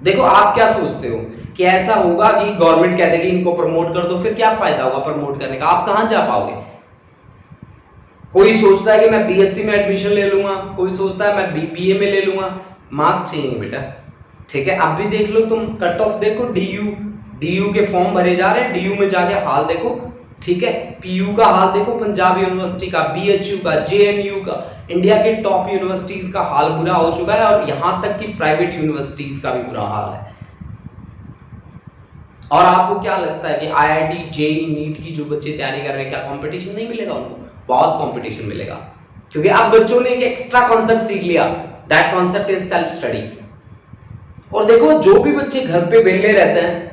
देखो आप क्या सोचते हो कि ऐसा होगा कि गवर्नमेंट कह देगी इनको प्रमोट कर दो, फिर क्या फायदा होगा प्रमोट करने का? आप कहां जा पाओगे? कोई सोचता है कि मैं बीएससी में एडमिशन ले लूंगा, कोई सोचता है मैं बीए में ले लूंगा। मार्क्स चाहिए बेटा। ठीक है, अब भी देख लो तुम, कट ऑफ देखो, डीयू के फॉर्म भरे जा रहे हैं, डीयू में जाके हाल देखो। ठीक है, पीयू का हाल देखो, पंजाब यूनिवर्सिटी का, बीएचयू का, जेएनयू का, इंडिया के टॉप यूनिवर्सिटीज का हाल बुरा हो चुका है, और यहां तक कि प्राइवेट यूनिवर्सिटीज का भी बुरा हाल है। और आपको क्या लगता है कि आईआईटी, जेईई, नीट की जो बच्चे तैयारी कर रहे हैं, क्या कंपटीशन नहीं मिलेगा उनको? बहुत कंपटीशन मिलेगा, क्योंकि अब बच्चों ने एक एक्स्ट्रा कॉन्सेप्ट सीख लिया, that concept is self study. और देखो जो भी बच्चे घर पे बेले रहते हैं,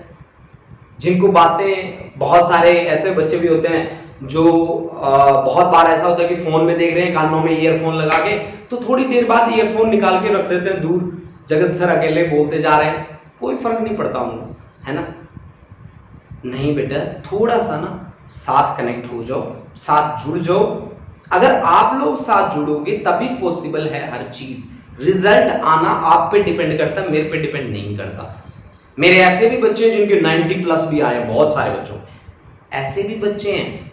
जिनको बातें, बहुत सारे ऐसे बच्चे भी होते हैं जो बहुत बार ऐसा होता है कि फोन में देख रहे हैं, कानों में ईयरफोन लगा के, तो थोड़ी देर बाद ईयरफोन निकाल के रख देते हैं दूर, जगत सर अकेले बोलते जा रहे हैं, कोई फर्क नहीं पड़ता उनको, है ना? नहीं बेटा, थोड़ा सा ना साथ कनेक्ट हो जाओ, साथ जुड़ जाओ। अगर आप लोग साथ जुड़ोगे तभी पॉसिबल है हर चीज। रिजल्ट आना आप पे डिपेंड करता है, मेरे पे डिपेंड नहीं करता। मेरे ऐसे भी बच्चे हैं जिनके 90+ भी आए, बहुत सारे बच्चों, ऐसे भी बच्चे हैं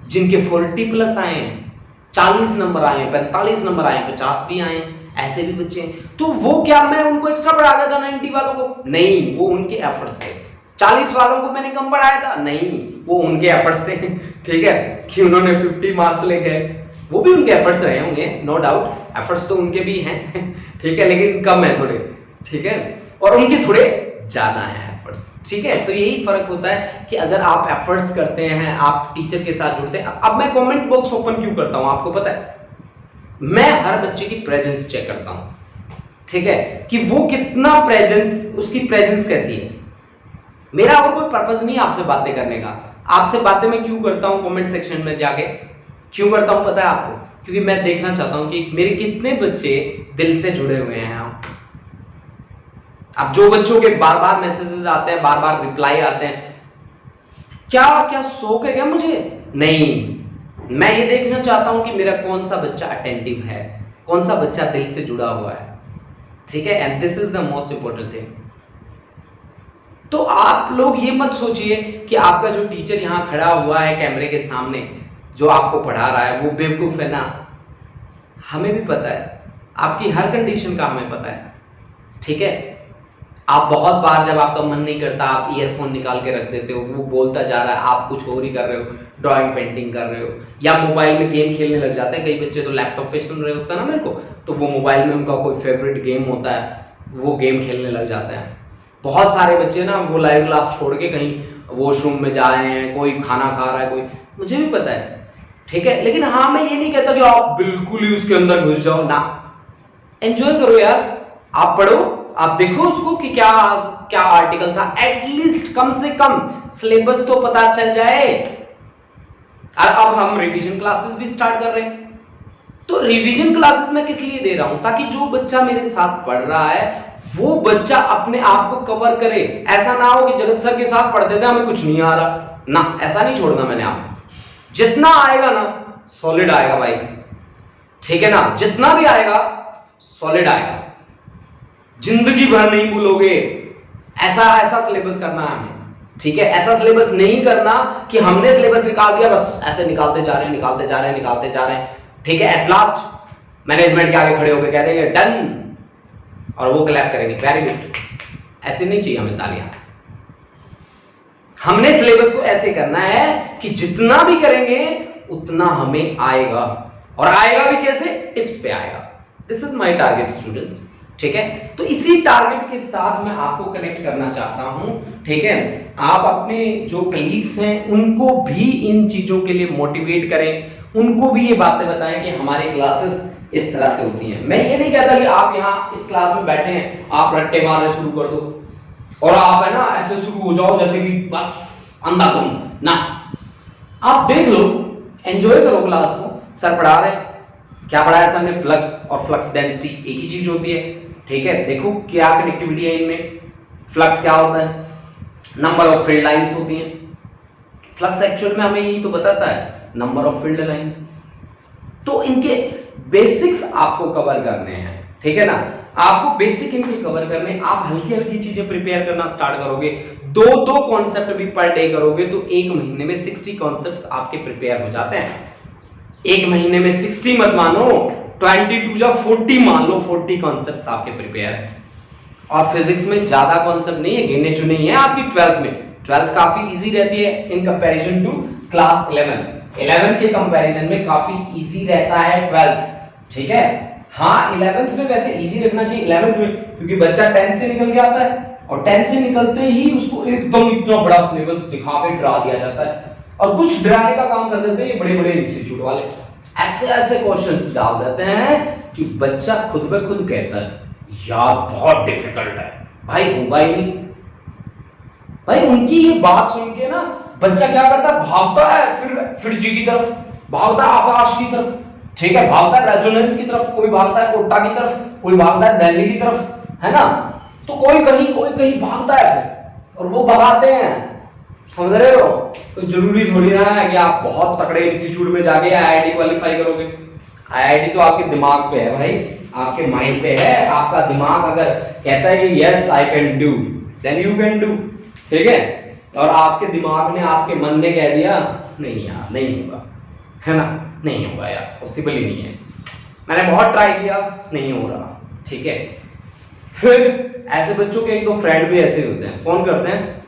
जिनके 40+ आए हैं, 40 नंबर आए हैं, 45 नंबर आए हैं, 50 भी आए हैं, ऐसे भी बच्चे हैं। तो वो क्या मैं उनको एक्स्ट्रा पढ़ा गया था 90 वालों को? नहीं, वो उनके एफर्ट्स थे। 40 वालों को मैंने कम पढ़ाया था? नहीं, वो उनके एफर्ट्स थे। ठीक है, कि उन्होंने 50 मार्क्स ले गए, वो भी उनके एफर्ट्स रहे होंगे, नो डाउट, एफर्ट्स तो उनके भी हैं। ठीक है, लेकिन कम है थोड़े। ठीक है, और उनके थोड़े ज्यादा है एफर्ट्स। ठीक है, तो यही फर्क होता है कि अगर आप एफर्ट्स करते हैं, आप टीचर के साथ जुड़ते हैं। अब मैं कमेंट बॉक्स ओपन क्यों करता हूं आपको पता है? मैं हर बच्चे की प्रेजेंस चेक करता हूं। ठीक है, कि वो कितना प्रेजेंस, उसकी प्रेजेंस कैसी है। मेरा और कोई पर्पस नहीं आपसे बातें करने का। आपसे बातें मैं क्यों करता हूं कमेंट सेक्शन में जाके? क्यों करता हूं पता है आपको? क्योंकि मैं देखना चाहता हूं कि मेरे कितने बच्चे दिल से जुड़े हुए हैं। अब जो बच्चों के बार बार मैसेजेस आते हैं, बार बार रिप्लाई आते हैं, क्या क्या शौक है क्या मुझे? नहीं, मैं ये देखना चाहता हूं कि मेरा कौन सा बच्चा अटेंटिव है, कौन सा बच्चा दिल से जुड़ा हुआ है। ठीक है, and this is the most important thing. तो आप लोग ये मत सोचिए कि आपका जो टीचर यहां खड़ा हुआ है कैमरे के सामने, जो आपको पढ़ा रहा है, वो बेवकूफ है ना। हमें भी पता है, आपकी हर कंडीशन का हमें पता है। ठीक है, आप बहुत बार जब आपका मन नहीं करता, आप ईयरफोन निकाल के रख देते हो, वो बोलता जा रहा है, आप कुछ और ही कर रहे हो, ड्राइंग पेंटिंग कर रहे हो, या मोबाइल में गेम खेलने लग जाते हैं। कई बच्चे तो लैपटॉप पे सुन रहे होते हैं ना मेरे को, तो वो मोबाइल में उनका कोई फेवरेट गेम होता है, वो गेम खेलने लग जाते हैं। बहुत सारे बच्चे ना वो लाइव क्लास छोड़ के कहीं वॉशरूम में जा रहे हैं, कोई खाना खा रहा है, कोई, मुझे भी पता है। ठीक है, लेकिन हाँ मैं ये नहीं कहता कि आप बिल्कुल ही उसके अंदर घुस जाओ ना। एंजॉय करो यार, आप पढ़ो, आप देखो उसको कि क्या क्या आर्टिकल था, एटलीस्ट कम से कम सिलेबस तो पता चल जाए। और अब हम रिवीजन क्लासेस भी स्टार्ट कर रहे हैं। तो रिवीजन क्लासेस मैं किस लिए दे रहा हूं, ताकि जो बच्चा मेरे साथ पढ़ रहा है वो बच्चा अपने आप को कवर करे। ऐसा ना हो कि जगत सर के साथ पढ़ते थे हमें कुछ नहीं आ रहा ना, ऐसा नहीं छोड़ना मैंने आपको। जितना आएगा ना सॉलिड आएगा भाई, ठीक है ना, जितना भी आएगा सॉलिड आएगा, जिंदगी भर नहीं भूलोगे। ऐसा ऐसा सिलेबस करना है हमें, ठीक है। ऐसा सिलेबस नहीं करना कि हमने सिलेबस निकाल दिया बस ऐसे निकालते जा रहे हैं निकालते जा रहे हैं निकालते जा रहे हैं, ठीक है। एट लास्ट मैनेजमेंट के आगे खड़े होकर कह देंगे डन, और वो क्लैप करेंगे वेरी गुड। ऐसे नहीं चाहिए हमें तालियां। हमने सिलेबस को ऐसे करना है कि जितना भी करेंगे उतना हमें आएगा, और आएगा भी कैसे, टिप्स पे आएगा। This is my target students, ठीक है। तो इसी टारगेट के साथ मैं आपको कनेक्ट करना चाहता हूं, ठीक है। आप अपने जो कलीग्स हैं उनको भी इन चीजों के लिए मोटिवेट करें, उनको भी ये बातें बताएं कि हमारी क्लासेस इस तरह से होती हैं। मैं ये नहीं कहता कि आप यहाँ इस क्लास में बैठे हैं आप रट्टे मारने शुरू कर दो और आप है ना ऐसे शुरू हो जाओ जैसे कि बस अंधाधुंध ना। आप देख लो, एंजॉय करो क्लास को। सर पढ़ा रहे हैं, क्या पढ़ाया सर ने, फ्लक्स और फ्लक्स डेंसिटी एक ही चीज होती है, ठीक है। देखो क्या कनेक्टिविटी है इनमें। फ्लक्स क्या होता है, नंबर ऑफ फील्ड लाइंस होती हैं। फ्लक्स एक्चुअल में हमें यही तो बताता है, नंबर ऑफ फील्ड लाइंस। तो इनके बेसिक्स आपको कवर करने हैं, ठीक है ना। आपको बेसिक इनके कवर करने, आप हल्की हल्की चीजें प्रिपेयर करना स्टार्ट करोगे, दो कॉन्सेप्ट भी पर डे करोगे तो एक महीने में 60 कॉन्सेप्ट्स आपके प्रिपेयर हो जाते हैं। एक महीने में 60 मत मानो, 22 या 40 मान लो, 40 कॉन्सेप्ट्स आपके प्रिपेयर हैं। और फिजिक्स में ज्यादा कॉन्सेप्ट नहीं है, गिने चुने ही है आपकी 12th में। 12th काफी इजी रहती है in comparison to class 11th के कंपैरिजन में काफी इजी रहता है 12th, ठीक है। हाँ 11th में वैसे इजी रखना चाहिए 11th में, क्योंकि बच्चा 10th से निकल के आता है और 10th से निकलते ही उसको एकदम इतना बड़ा सिलेबस दिखा के डरा दिया जाता है, और कुछ डराने का काम कर देते हैं ये बड़े बड़े इंस्टीट्यूट वाले। ऐसे ऐसे क्वेश्चंस डाल देते हैं कि बच्चा खुद ब खुद कहता है यार बहुत डिफिकल्ट है। भाई होगा ही नहीं भाई। उनकी ये बात सुन के ना बच्चा क्या करता है, भागता है फिर जी की तरफ, भागता है आकाश की तरफ, ठीक है, भागता है रेजोनेंस की तरफ, कोई भागता है कोटा की तरफ, कोई भागता है दिल्ली की तरफ, है ना। तो कोई कहीं भागता है फिर, और वो भगाते हैं, समझ रहे हो। तो जरूरी थोड़ी ना है कि आप बहुत तगड़े इंस्टीट्यूट में जाके आईआईटी क्वालिफाई करोगे। आईआईटी तो आपके दिमाग पे है भाई, आपके माइंड पे है। आपका दिमाग अगर कहता है कि yes I can do, then you can do, ठीक है। और आपके दिमाग ने, आपके मन ने कह दिया नहीं यार नहीं होगा, है ना, नहीं होगा यार, पॉसिबल ही नहीं है, मैंने बहुत ट्राई किया नहीं हो रहा, ठीक है। फिर ऐसे बच्चों के एक दो फ्रेंड भी ऐसे होते हैं, फोन करते हैं,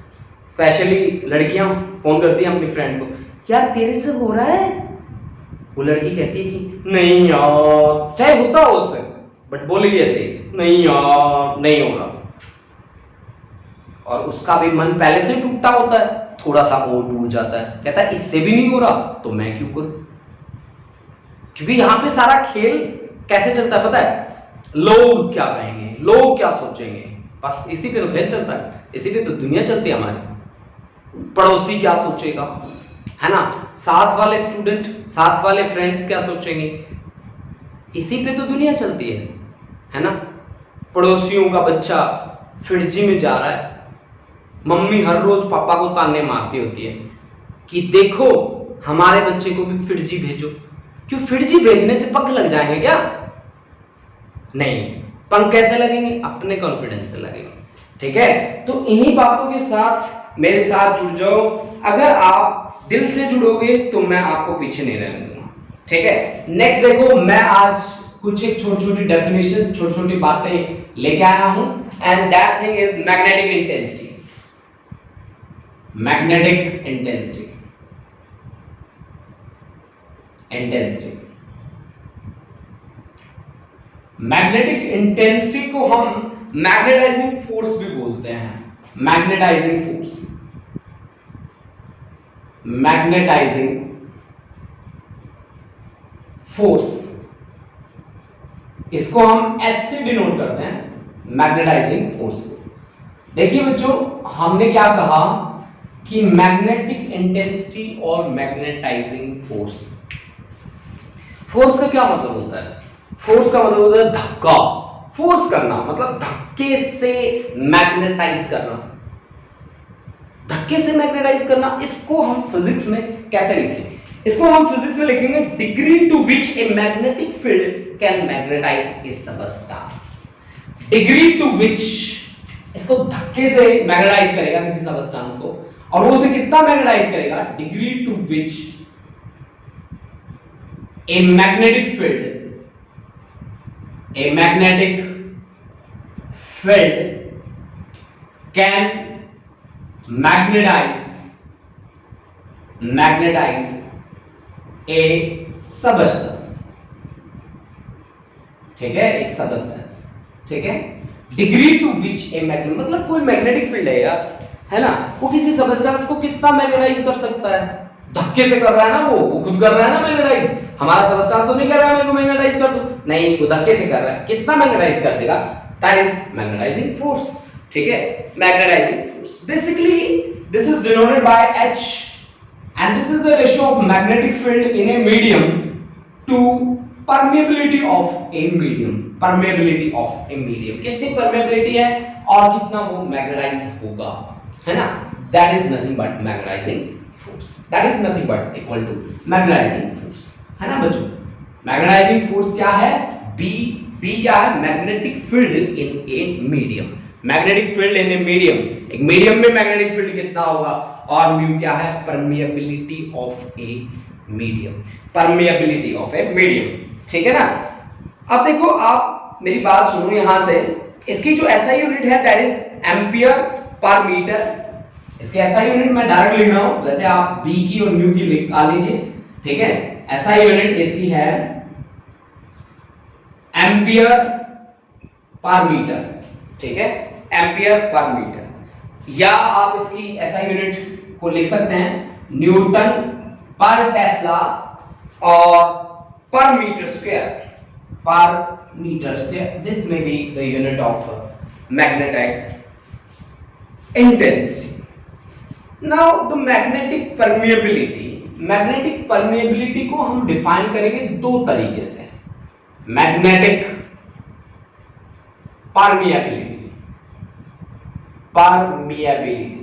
स्पेशली लड़कियां फोन करती हैं अपनी फ्रेंड को, यार तेरे से हो रहा है। वो लड़की कहती है कि नहीं यार, चाहे होता हो उससे बट बोलेगी ऐसे नहीं यार नहीं हो रहा, और उसका भी मन पहले से टूटा होता है, थोड़ा सा और टूट जाता है, कहता है इससे भी नहीं हो रहा तो मैं क्यों करूं। क्योंकि यहां पे सारा खेल कैसे चलता है पता है, लोग क्या कहेंगे, लोग क्या सोचेंगे, बस इसी पे तो खेल चलता है, इसी पे तो दुनिया चलती है हमारी। पड़ोसी क्या सोचेगा, है ना, साथ वाले स्टूडेंट, साथ वाले फ्रेंड्स क्या सोचेंगे, इसी पे तो दुनिया चलती है ना। पड़ोसियों का बच्चा फिरजी में जा रहा है, मम्मी हर रोज पापा को ताने मारती होती है कि देखो हमारे बच्चे को भी फिरजी भेजो। क्यों, फिरजी भेजने से पंख लग जाएंगे क्या? नहीं, पंख कैसे लगेंगे, अपने कॉन्फिडेंस से लगेंगे, ठीक है। तो इन्हीं बातों के साथ मेरे साथ जुड़ जाओ। अगर आप दिल से जुड़ोगे तो मैं आपको पीछे नहीं रहने दूंगा, ठीक है। नेक्स्ट देखो, मैं आज कुछ एक छोटी छोटी डेफिनेशन, छोटी छोटी बातें लेके आया हूं, and that thing is magnetic intensity. Magnetic intensity, magnetic intensity को हम मैग्नेटाइजिंग फोर्स भी बोलते हैं। मैग्नेटाइजिंग फोर्स, मैग्नेटाइजिंग फोर्स, इसको हम H से डिनोट करते हैं, मैग्नेटाइजिंग फोर्स को। देखिए बच्चों, हमने क्या कहा कि मैग्नेटिक इंटेंसिटी और मैग्नेटाइजिंग फोर्स, फोर्स का क्या मतलब होता है? फोर्स का मतलब होता है धक्का, फोर्स करना मतलब धक्के से मैग्नेटाइज करना, धक्के से मैग्नेटाइज करना। इसको हम फिजिक्स में कैसे लिखेंगे? इसको हम फिजिक्स में लिखेंगे degree to which a magnetic field can magnetize a substance. Degree to which, इसको धक्के से मैग्नेटाइज करेगा किसी सबस्टेंस को, और वो उसे कितना मैग्नेटाइज करेगा? Degree to which a magnetic field, a magnetic field can magnetize a substance, ठीक है, एक सबस्टेंस, ठीक है। Degree to which a magnet मतलब कोई मैग्नेटिक फील्ड है यार, है ना, वो किसी सबस्टेंस को कितना मैग्नेटाइज कर सकता है? धक्के से कर रहा है ना, वो खुद कर रहा है ना मैग्नेटाइज। हमारा सबस्टेंस तो नहीं कर रहा है मेरे को मैग्नेटाइज कर दो, नहीं, वो धक्के से कर रहा है। कितना मैग्नेटाइज कर देगा? दैट इज मैग्नेटाइजिंग फोर्स, ठीक है, magnetizing force. Basically this is denoted by H and this is the ratio of magnetic field in a medium to permeability of a medium, permeability of a medium, कितनी permeability है और कितना वो magnetise होगा, है ना, that is nothing but magnetizing force, that is nothing but equal to magnetizing force, है ना बच्चों। मैग्नेटाइजिंग फोर्स क्या है? B क्या है? Magnetic field in a medium, magnetic field in a medium, एक मीडियम में मैग्नेटिक फील्ड कितना होगा, और म्यू क्या है? Permeability of a medium, permeability of a medium, ठीक है ना। अब देखो आप मेरी बात सुनो यहां से, इसकी जो एसआई यूनिट है that is ampere per metre. इसके एसआई यूनिट मैं डायरेक्ट लिख रहा हूं, वैसे आप बी की और म्यू की लिख लीजिए, ठीक है। एसआई यूनिट इसकी है एम्पियर पर मीटर, ठीक है, एम्पियर पर मीटर, या आप इसकी एसआई यूनिट को लिख सकते हैं न्यूटन पर टेस्ला और per metre square, per metre square. This may be the unit of magnetic intensity. Now the magnetic permeability, magnetic permeability को हम डिफाइन करेंगे दो तरीके से, magnetic permeability, permeability,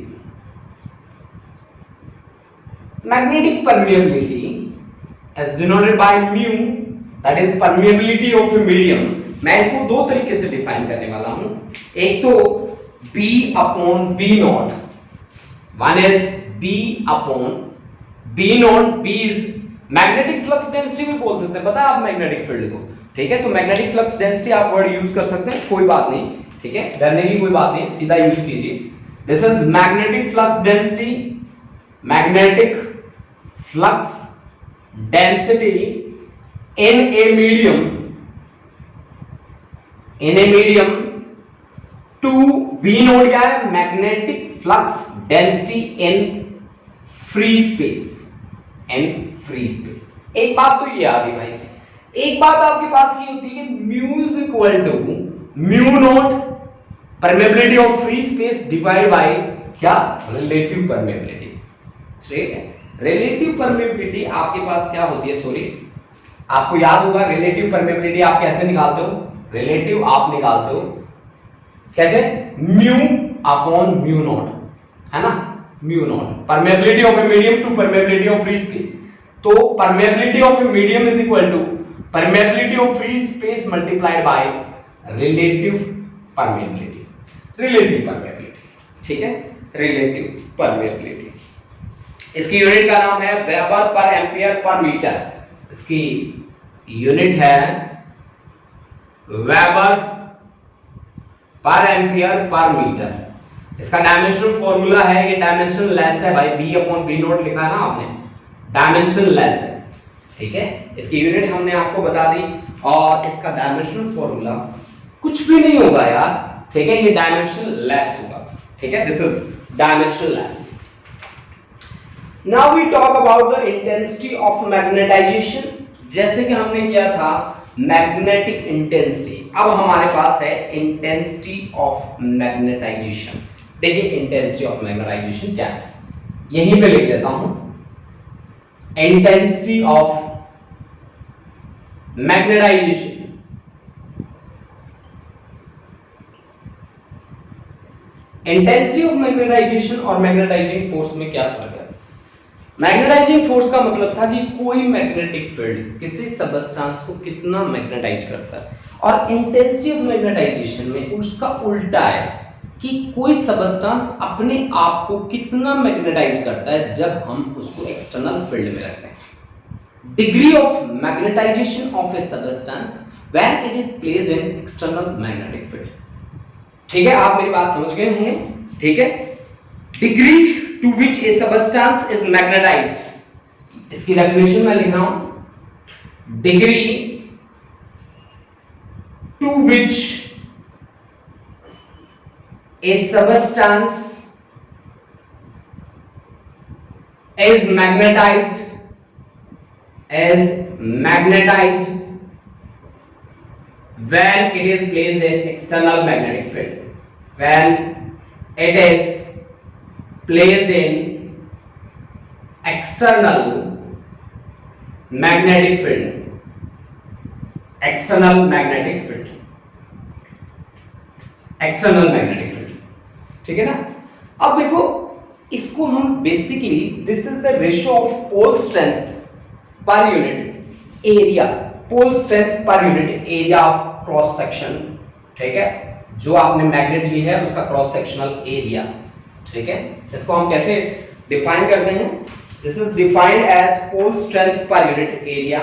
magnetic permeability as denoted by mu, that is permeability of a medium। मैं इसको दो तरीके से डिफाइन करने वाला हूं, एक तो B upon B not, one is B upon B not, B is magnetic flux density भी बोल सकते हैं, पता है आप मैग्नेटिक फील्ड को, ठीक है। तो मैग्नेटिक फ्लक्स डेंसिटी आप वर्ड यूज कर सकते हैं, कोई बात नहीं, ठीक है, डरने की कोई बात नहीं, सीधा यूज कीजिए। This is magnetic flux density, magnetic flux density in a medium, in a medium to B naught क्या है? Magnetic flux density in free space, in free space. एक बात तो ये आ गई भाई, एक बात आपके पास ये होती है कि mu is equal to mu naught permeability of free space divide by क्या? रिलेटिव परमेबिलिटी, ठीक है। रिलेटिव परमेबिलिटी आपके पास क्या होती है? सॉरी, आपको याद होगा रिलेटिव परमेबिलिटी आप कैसे निकालते हो? रिलेटिव आप निकालते हो कैसे? म्यू अपॉन म्यू नॉट, है ना, mu naught, permeability of a medium to permeability of free space. तो permeability of a medium is equal to permeability of free space multiplied by relative permeability, relative permeability, ठीक है, relative permeability. इसकी unit का नाम है weber पर ampere per metre, इसकी unit है वेबर पर एम्पियर पर मीटर। इसका डायमेंशनल फॉर्मूला है, ये डायमेंशन लेस है भाई, b अपॉन b नोट लिखा है ना आपने, डायमेंशन लेस है, ठीक है। इसकी यूनिट हमने आपको बता दी, और इसका डायमेंशनल फॉर्मूला कुछ भी नहीं होगा यार, ठीक है, ये डायमेंशन लेस होगा, ठीक है, this is dimension less. Now we talk about the intensity of magnetization, जैसे कि हमने किया था मैग्नेटिक इंटेंसिटी, अब हमारे पास है इंटेंसिटी ऑफ मैग्नेटाइजेशन। देखिए इंटेंसिटी ऑफ मैग्नेटाइजेशन क्या है, यहीं पे लिख देता हूं, intensity of magnetisation. Intensity of magnetisation और मैग्नेटाइजिंग फोर्स में क्या फर्क है? मैग्नेटाइजिंग फोर्स का मतलब था कि कोई मैग्नेटिक फील्ड किसी सबस्टेंस को कितना मैग्नेटाइज करता है, और इंटेंसिटी ऑफ मैग्नेटाइजेशन में उसका उल्टा है कि कोई सबस्टेंस अपने आप को कितना मैग्नेटाइज करता है जब हम उसको एक्सटर्नल फील्ड में रखते हैं। Degree of magnetization of A substance when it is placed in external magnetic field. ठीक है, आप मेरी बात समझ गए होंगे। ठीक है, degree to which a substance is magnetized, इसकी डेफिनेशन मैं लिख रहा हूं, degree to which a substance is magnetized when it is placed in external magnetic field, when it is placed in external magnetic field, external magnetic field, external magnetic field। ठीक है ना। अब देखो इसको हम basically, this is the ratio of pole strength per unit area, pole strength per unit area of cross section. ठीक है, जो आपने मैग्नेट ली है उसका क्रॉस सेक्शनल एरिया। ठीक है, इसको हम कैसे डिफाइन करते हैं? This is defined as pole strength per unit area,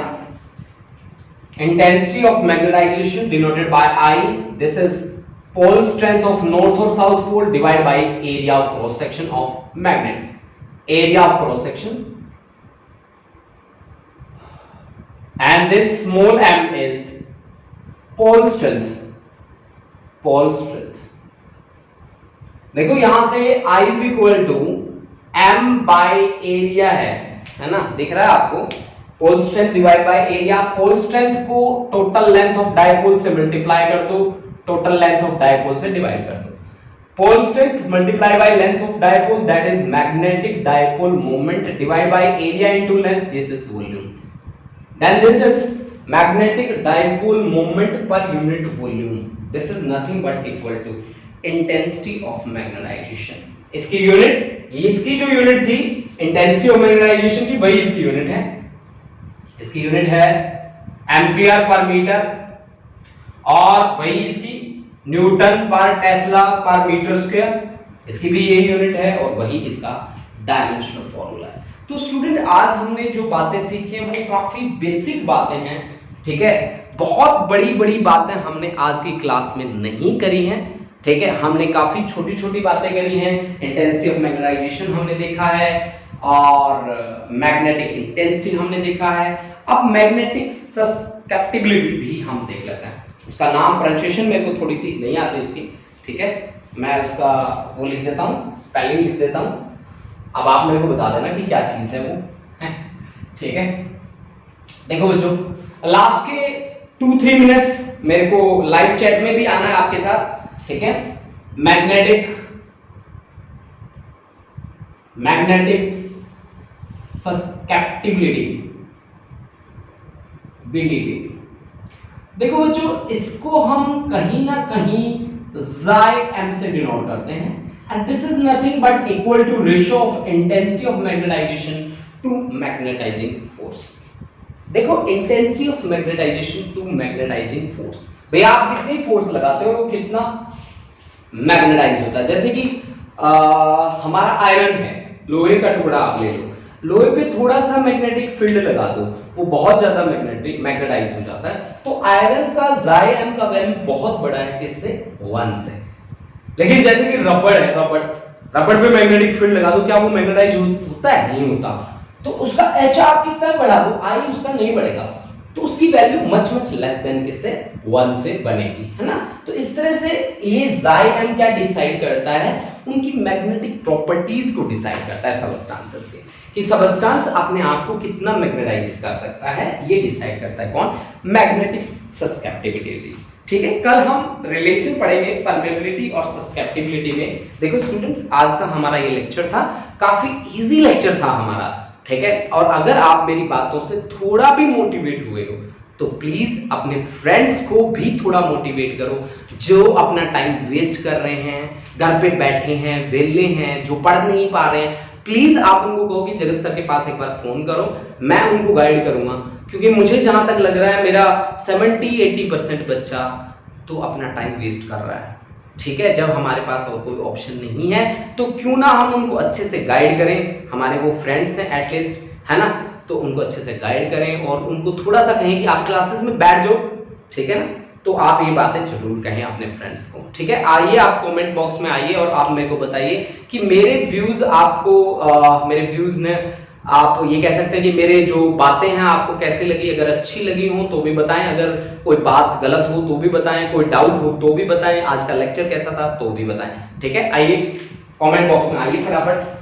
intensity of magnetization denoted by I, this is pole strength of north or south pole divided by area of cross section of magnet, area of cross section, and this small m is pole strength, pole strength। देखो यहां से I is equal to m by area है ना, दिख रहा है आपको? Pole strength divide by area, pole strength को टोटल लेंथ ऑफ डायपोल से मल्टीप्लाई कर दो, टोटल लेंथ ऑफ डायपोल से डिवाइड कर दो। Pole strength multiply by length of dipole, that is magnetic dipole moment, divide by area into length, this is volume. Then this is magnetic dipole moment per unit volume, this is nothing but equal to intensity of magnetization. इसकी unit, इसकी जो unit थी intensity of magnetisation की, वही इसकी unit है। इसकी unit है एम्पियर पर मीटर, और वही इसकी न्यूटन पर टेस्ला पर मीटर स्क्वायर, इसकी भी यही यूनिट है, और वही इसका डायमेंशनल फॉर्मूला है। तो स्टूडेंट आज हमने जो बातें सीखी हैं वो काफी बेसिक बातें हैं। ठीक है, बहुत बड़ी बड़ी बातें हमने आज की क्लास में नहीं करी हैं। ठीक है, हमने काफी छोटी छोटी बातें करी हैं। इंटेंसिटी ऑफ मैग्नेटाइजेशन हमने देखा है, और मैग्नेटिक इंटेंसिटी हमने देखा है। अब मैग्नेटिक सस्केप्टिबिलिटी भी हम देख लेते हैं। उसका नाम प्रोनाउंसिएशन मेरे को थोड़ी सी नहीं आती उसकी। ठीक है, मैं उसका वो लिख देता हूँ, स्पेलिंग लिख देता हूँ, अब आप मेरे को बता देना कि क्या चीज़ है वो है। ठीक है, देखो बच्चों, लास्ट के 2-3 मिनट्स मेरे को लाइव चैट में भी आना है आपके साथ। ठीक है, मैग्नेटिक सस्केप्टिबिलिटी, देखो बच्चों, इसको हम कहीं ना कहीं Xi m से डिनोट करते हैं, and this is nothing but equal to ratio of intensity of magnetization to magnetizing force. देखो, intensity of magnetization to magnetizing force, भाई आप कितनी फोर्स लगाते हो वो कितना मैग्नेटाइज होता है। जैसे कि हमारा आयरन है, लोहे का टुकड़ा आप ले लो, लोहे पे थोड़ा सा मैग्नेटिक फील्ड लगा दो, वो बहुत ज्यादा मैग्नेटाइज हो जाता है। तो आयरन का Xi m का वैल्यू बहुत बड़ा है, किससे? 1 से। लेकिन जैसे कि रबड़ है, रबड़ पे मैग्नेटिक फील्ड लगा दो, क्या वो मैग्नेटाइज होता है? नहीं होता। तो उसका H आप कितना बढ़ा दो, I उसका नहीं बढ़ेगा, तो उसकी वैल्यू मच लेस देन किससे? 1 से बनेगी, है ना। तो इस तरह से ये Xi m क्या डिसाइड करता है? उनकी मैग्नेटिक प्रॉपर्टीज को डिसाइड करता है सबस्टेंसेस के, कि सबस्टेंस अपने आप को कितना मैग्नेटाइज कर सकता है, ये डिसाइड करता है कौन? Magnetic susceptibility. ठीक है, कल हम रिलेशन पढ़ेंगे परमेबिलिटी और सस्केप्टिबिलिटी में। देखो स्टूडेंट्स, आज का हमारा ये लेक्चर था, काफी इजी लेक्चर था हमारा। ठीक है, और अगर आप मेरी बातों से थोड़ा भी मोटिवेट हुए हो तो प्लीज अपने फ्रेंड्स को भी थोड़ा मोटिवेट करो, जो अपना टाइम वेस्ट कर रहे हैं, घर पे बैठे हैं, वेले हैं, जो पढ़ नहीं पा रहे हैं। प्लीज आप उनको कहो कि जगत सर के पास एक बार फोन करो, मैं उनको गाइड करूंगा। क्योंकि मुझे जहां तक लग रहा है मेरा 70-80% बच्चा तो अपना टाइम वेस्ट कर रहा है। ठीक है, जब हमारे पास और कोई ऑप्शन नहीं है तो क्यों ना हम उनको अच्छे से गाइड करें। हमारे वो फ्रेंड्स हैं एटलीस्ट, है ना, तो उनको अच्छे से गाइड करें और उनको थोड़ा सा कहें कि आप क्लासेस में बैठ जाओ। ठीक है ना, तो आप ये बातें जरूर कहें अपने फ्रेंड्स को। ठीक है, आइए आप कमेंट बॉक्स में आइए और आप मेरे को बताइए कि मेरे व्यूज आपको मेरे व्यूज ने, आप ये कह सकते हैं कि मेरे जो बातें हैं आपको कैसी लगी। अगर अच्छी लगी हो तो भी बताएं, अगर कोई बात गलत हो तो भी बताएं, कोई डाउट हो तो भी बताएं, आज का लेक्चर कैसा था तो भी बताएं। ठीक है, आइए कमेंट बॉक्स में आइए फटाफट।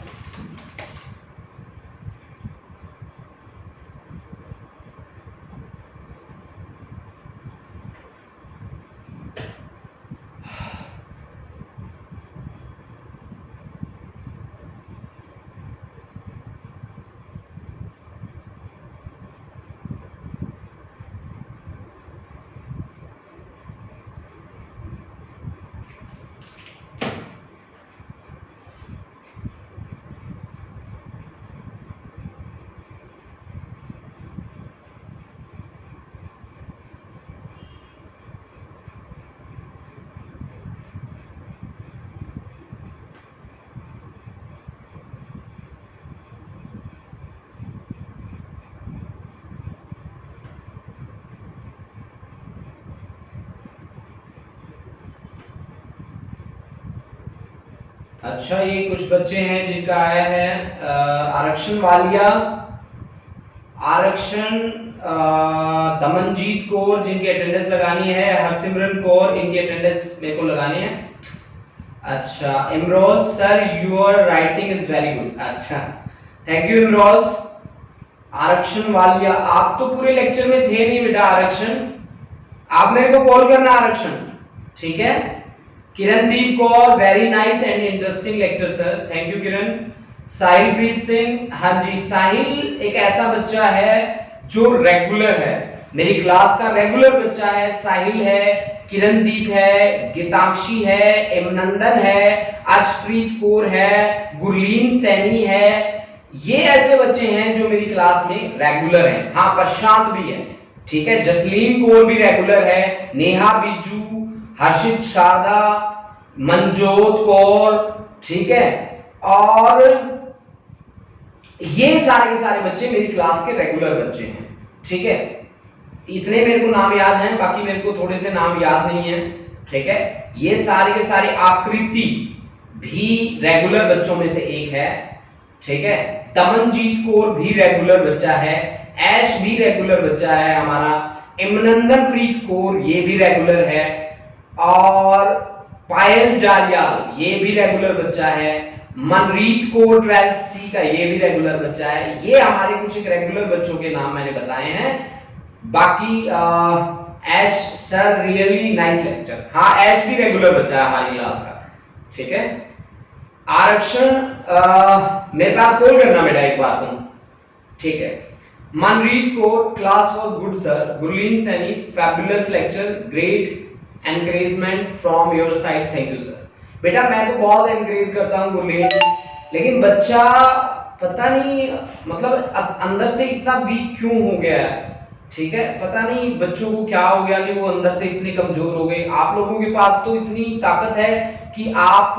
अच्छा, ये कुछ बच्चे हैं जिनका आया है आरक्षण वालिया, आरक्षण दमनजीत कौर जिनकी अटेंडेंस लगानी है, हरसिमरन कौर इनकी अटेंडेंस मेरे को लगानी है। अच्छा, Imroz sir your writing is very good. अच्छा, थैंक यू इमरोज। आरक्षण वालिया, आप तो पूरे लेक्चर में थे नहीं बेटा। आरक्षण, आप मेरे को कॉल करना आरक्षण, ठीक है। Kirandeep Kaur, very nice and interesting lecture sir, thank you Kiran. Sahilpreet Singh, हाँ जी, साहिल एक ऐसा बच्चा है जो रेगुलर है, मेरी क्लास का रेगुलर बच्चा है। साहिल है, किरणदीप है, गीताक्षी है, एमनंदन है, अर्शप्रीत कौर है, गुरलीन सैनी है। ये ऐसे बच्चे हैं जो मेरी क्लास में रेगुलर हैं। हाँ, प्रशांत भी है, ठीक है। जसलीन कौर भी रेगुलर है, नेहा बिजू, हर्षित शारदा, मनजोत कौर, ठीक है। और ये सारे के सारे बच्चे मेरी क्लास के रेगुलर बच्चे हैं, ठीक है। इतने मेरे को नाम याद हैं, बाकी मेरे को थोड़े से नाम याद नहीं है, ठीक है। ये सारे के सारे, आकृति भी रेगुलर बच्चों में से एक है, ठीक है। दमनजीत कौर भी रेगुलर बच्चा है, ऐश भी रेगुलर बच्चा है हमारा, इमनंदन प्रीत कौर ये भी रेगुलर है, और पायल जारियाल ये भी रेगुलर बच्चा है, मनरीत कौर 12C का ये भी रेगुलर बच्चा है। ये हमारे कुछ एक रेगुलर बच्चों के नाम मैंने बताए हैं। बाकी ऐश सर रियली नाइस लेक्चर, हाँ ऐश भी रेगुलर बच्चा है हमारी क्लास का, ठीक है। आरक्षण मेरे पास कॉल करना बेटा एक बार तुम, ठीक है। Manreet Kaur, class was good sir. Gurleen Saini, fabulous lecture, great encouragement from your side, thank you sir. बेटा मैं तो बहुत एनकरेज करता हूँ गुरलीन, लेकिन बच्चा पता नहीं मतलब अंदर से इतना वीक क्यों हो गया है, ठीक है। पता नहीं बच्चों को क्या हो गया कि वो अंदर से इतने कमजोर हो गए। आप लोगों के पास तो इतनी ताकत है कि आप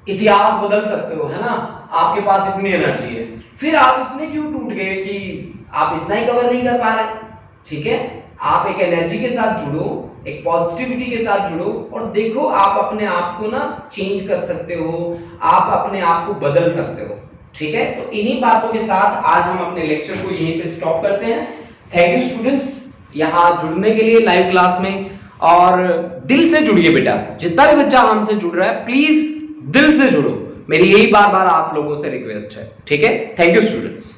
इतिहास बदल सकते हो, है ना, आपके पास इतनी एनर्जी है, फिर आप इतने क्यों टूट गए कि आप इतना ही कवर नहीं कर पा रहे, ठीक है। आप एक एनर्जी के साथ जुड़ो, एक पॉजिटिविटी के साथ जुड़ो और देखो आप अपने आप को ना चेंज कर सकते हो, आप अपने आप को बदल सकते हो, ठीक है। तो इन्हीं बातों के साथ आज हम अपने लेक्चर को यहीं पे स्टॉप करते हैं। थैंक यू स्टूडेंट्स यहाँ जुड़ने के लिए लाइव क्लास में, और दिल से जुड़िए बेटा, जितना भी बच्चा हमसे जुड़ रहा है प्लीज दिल से जुड़ो, मेरी यही बार बार आप लोगों से रिक्वेस्ट है, ठीक है। Thank you students.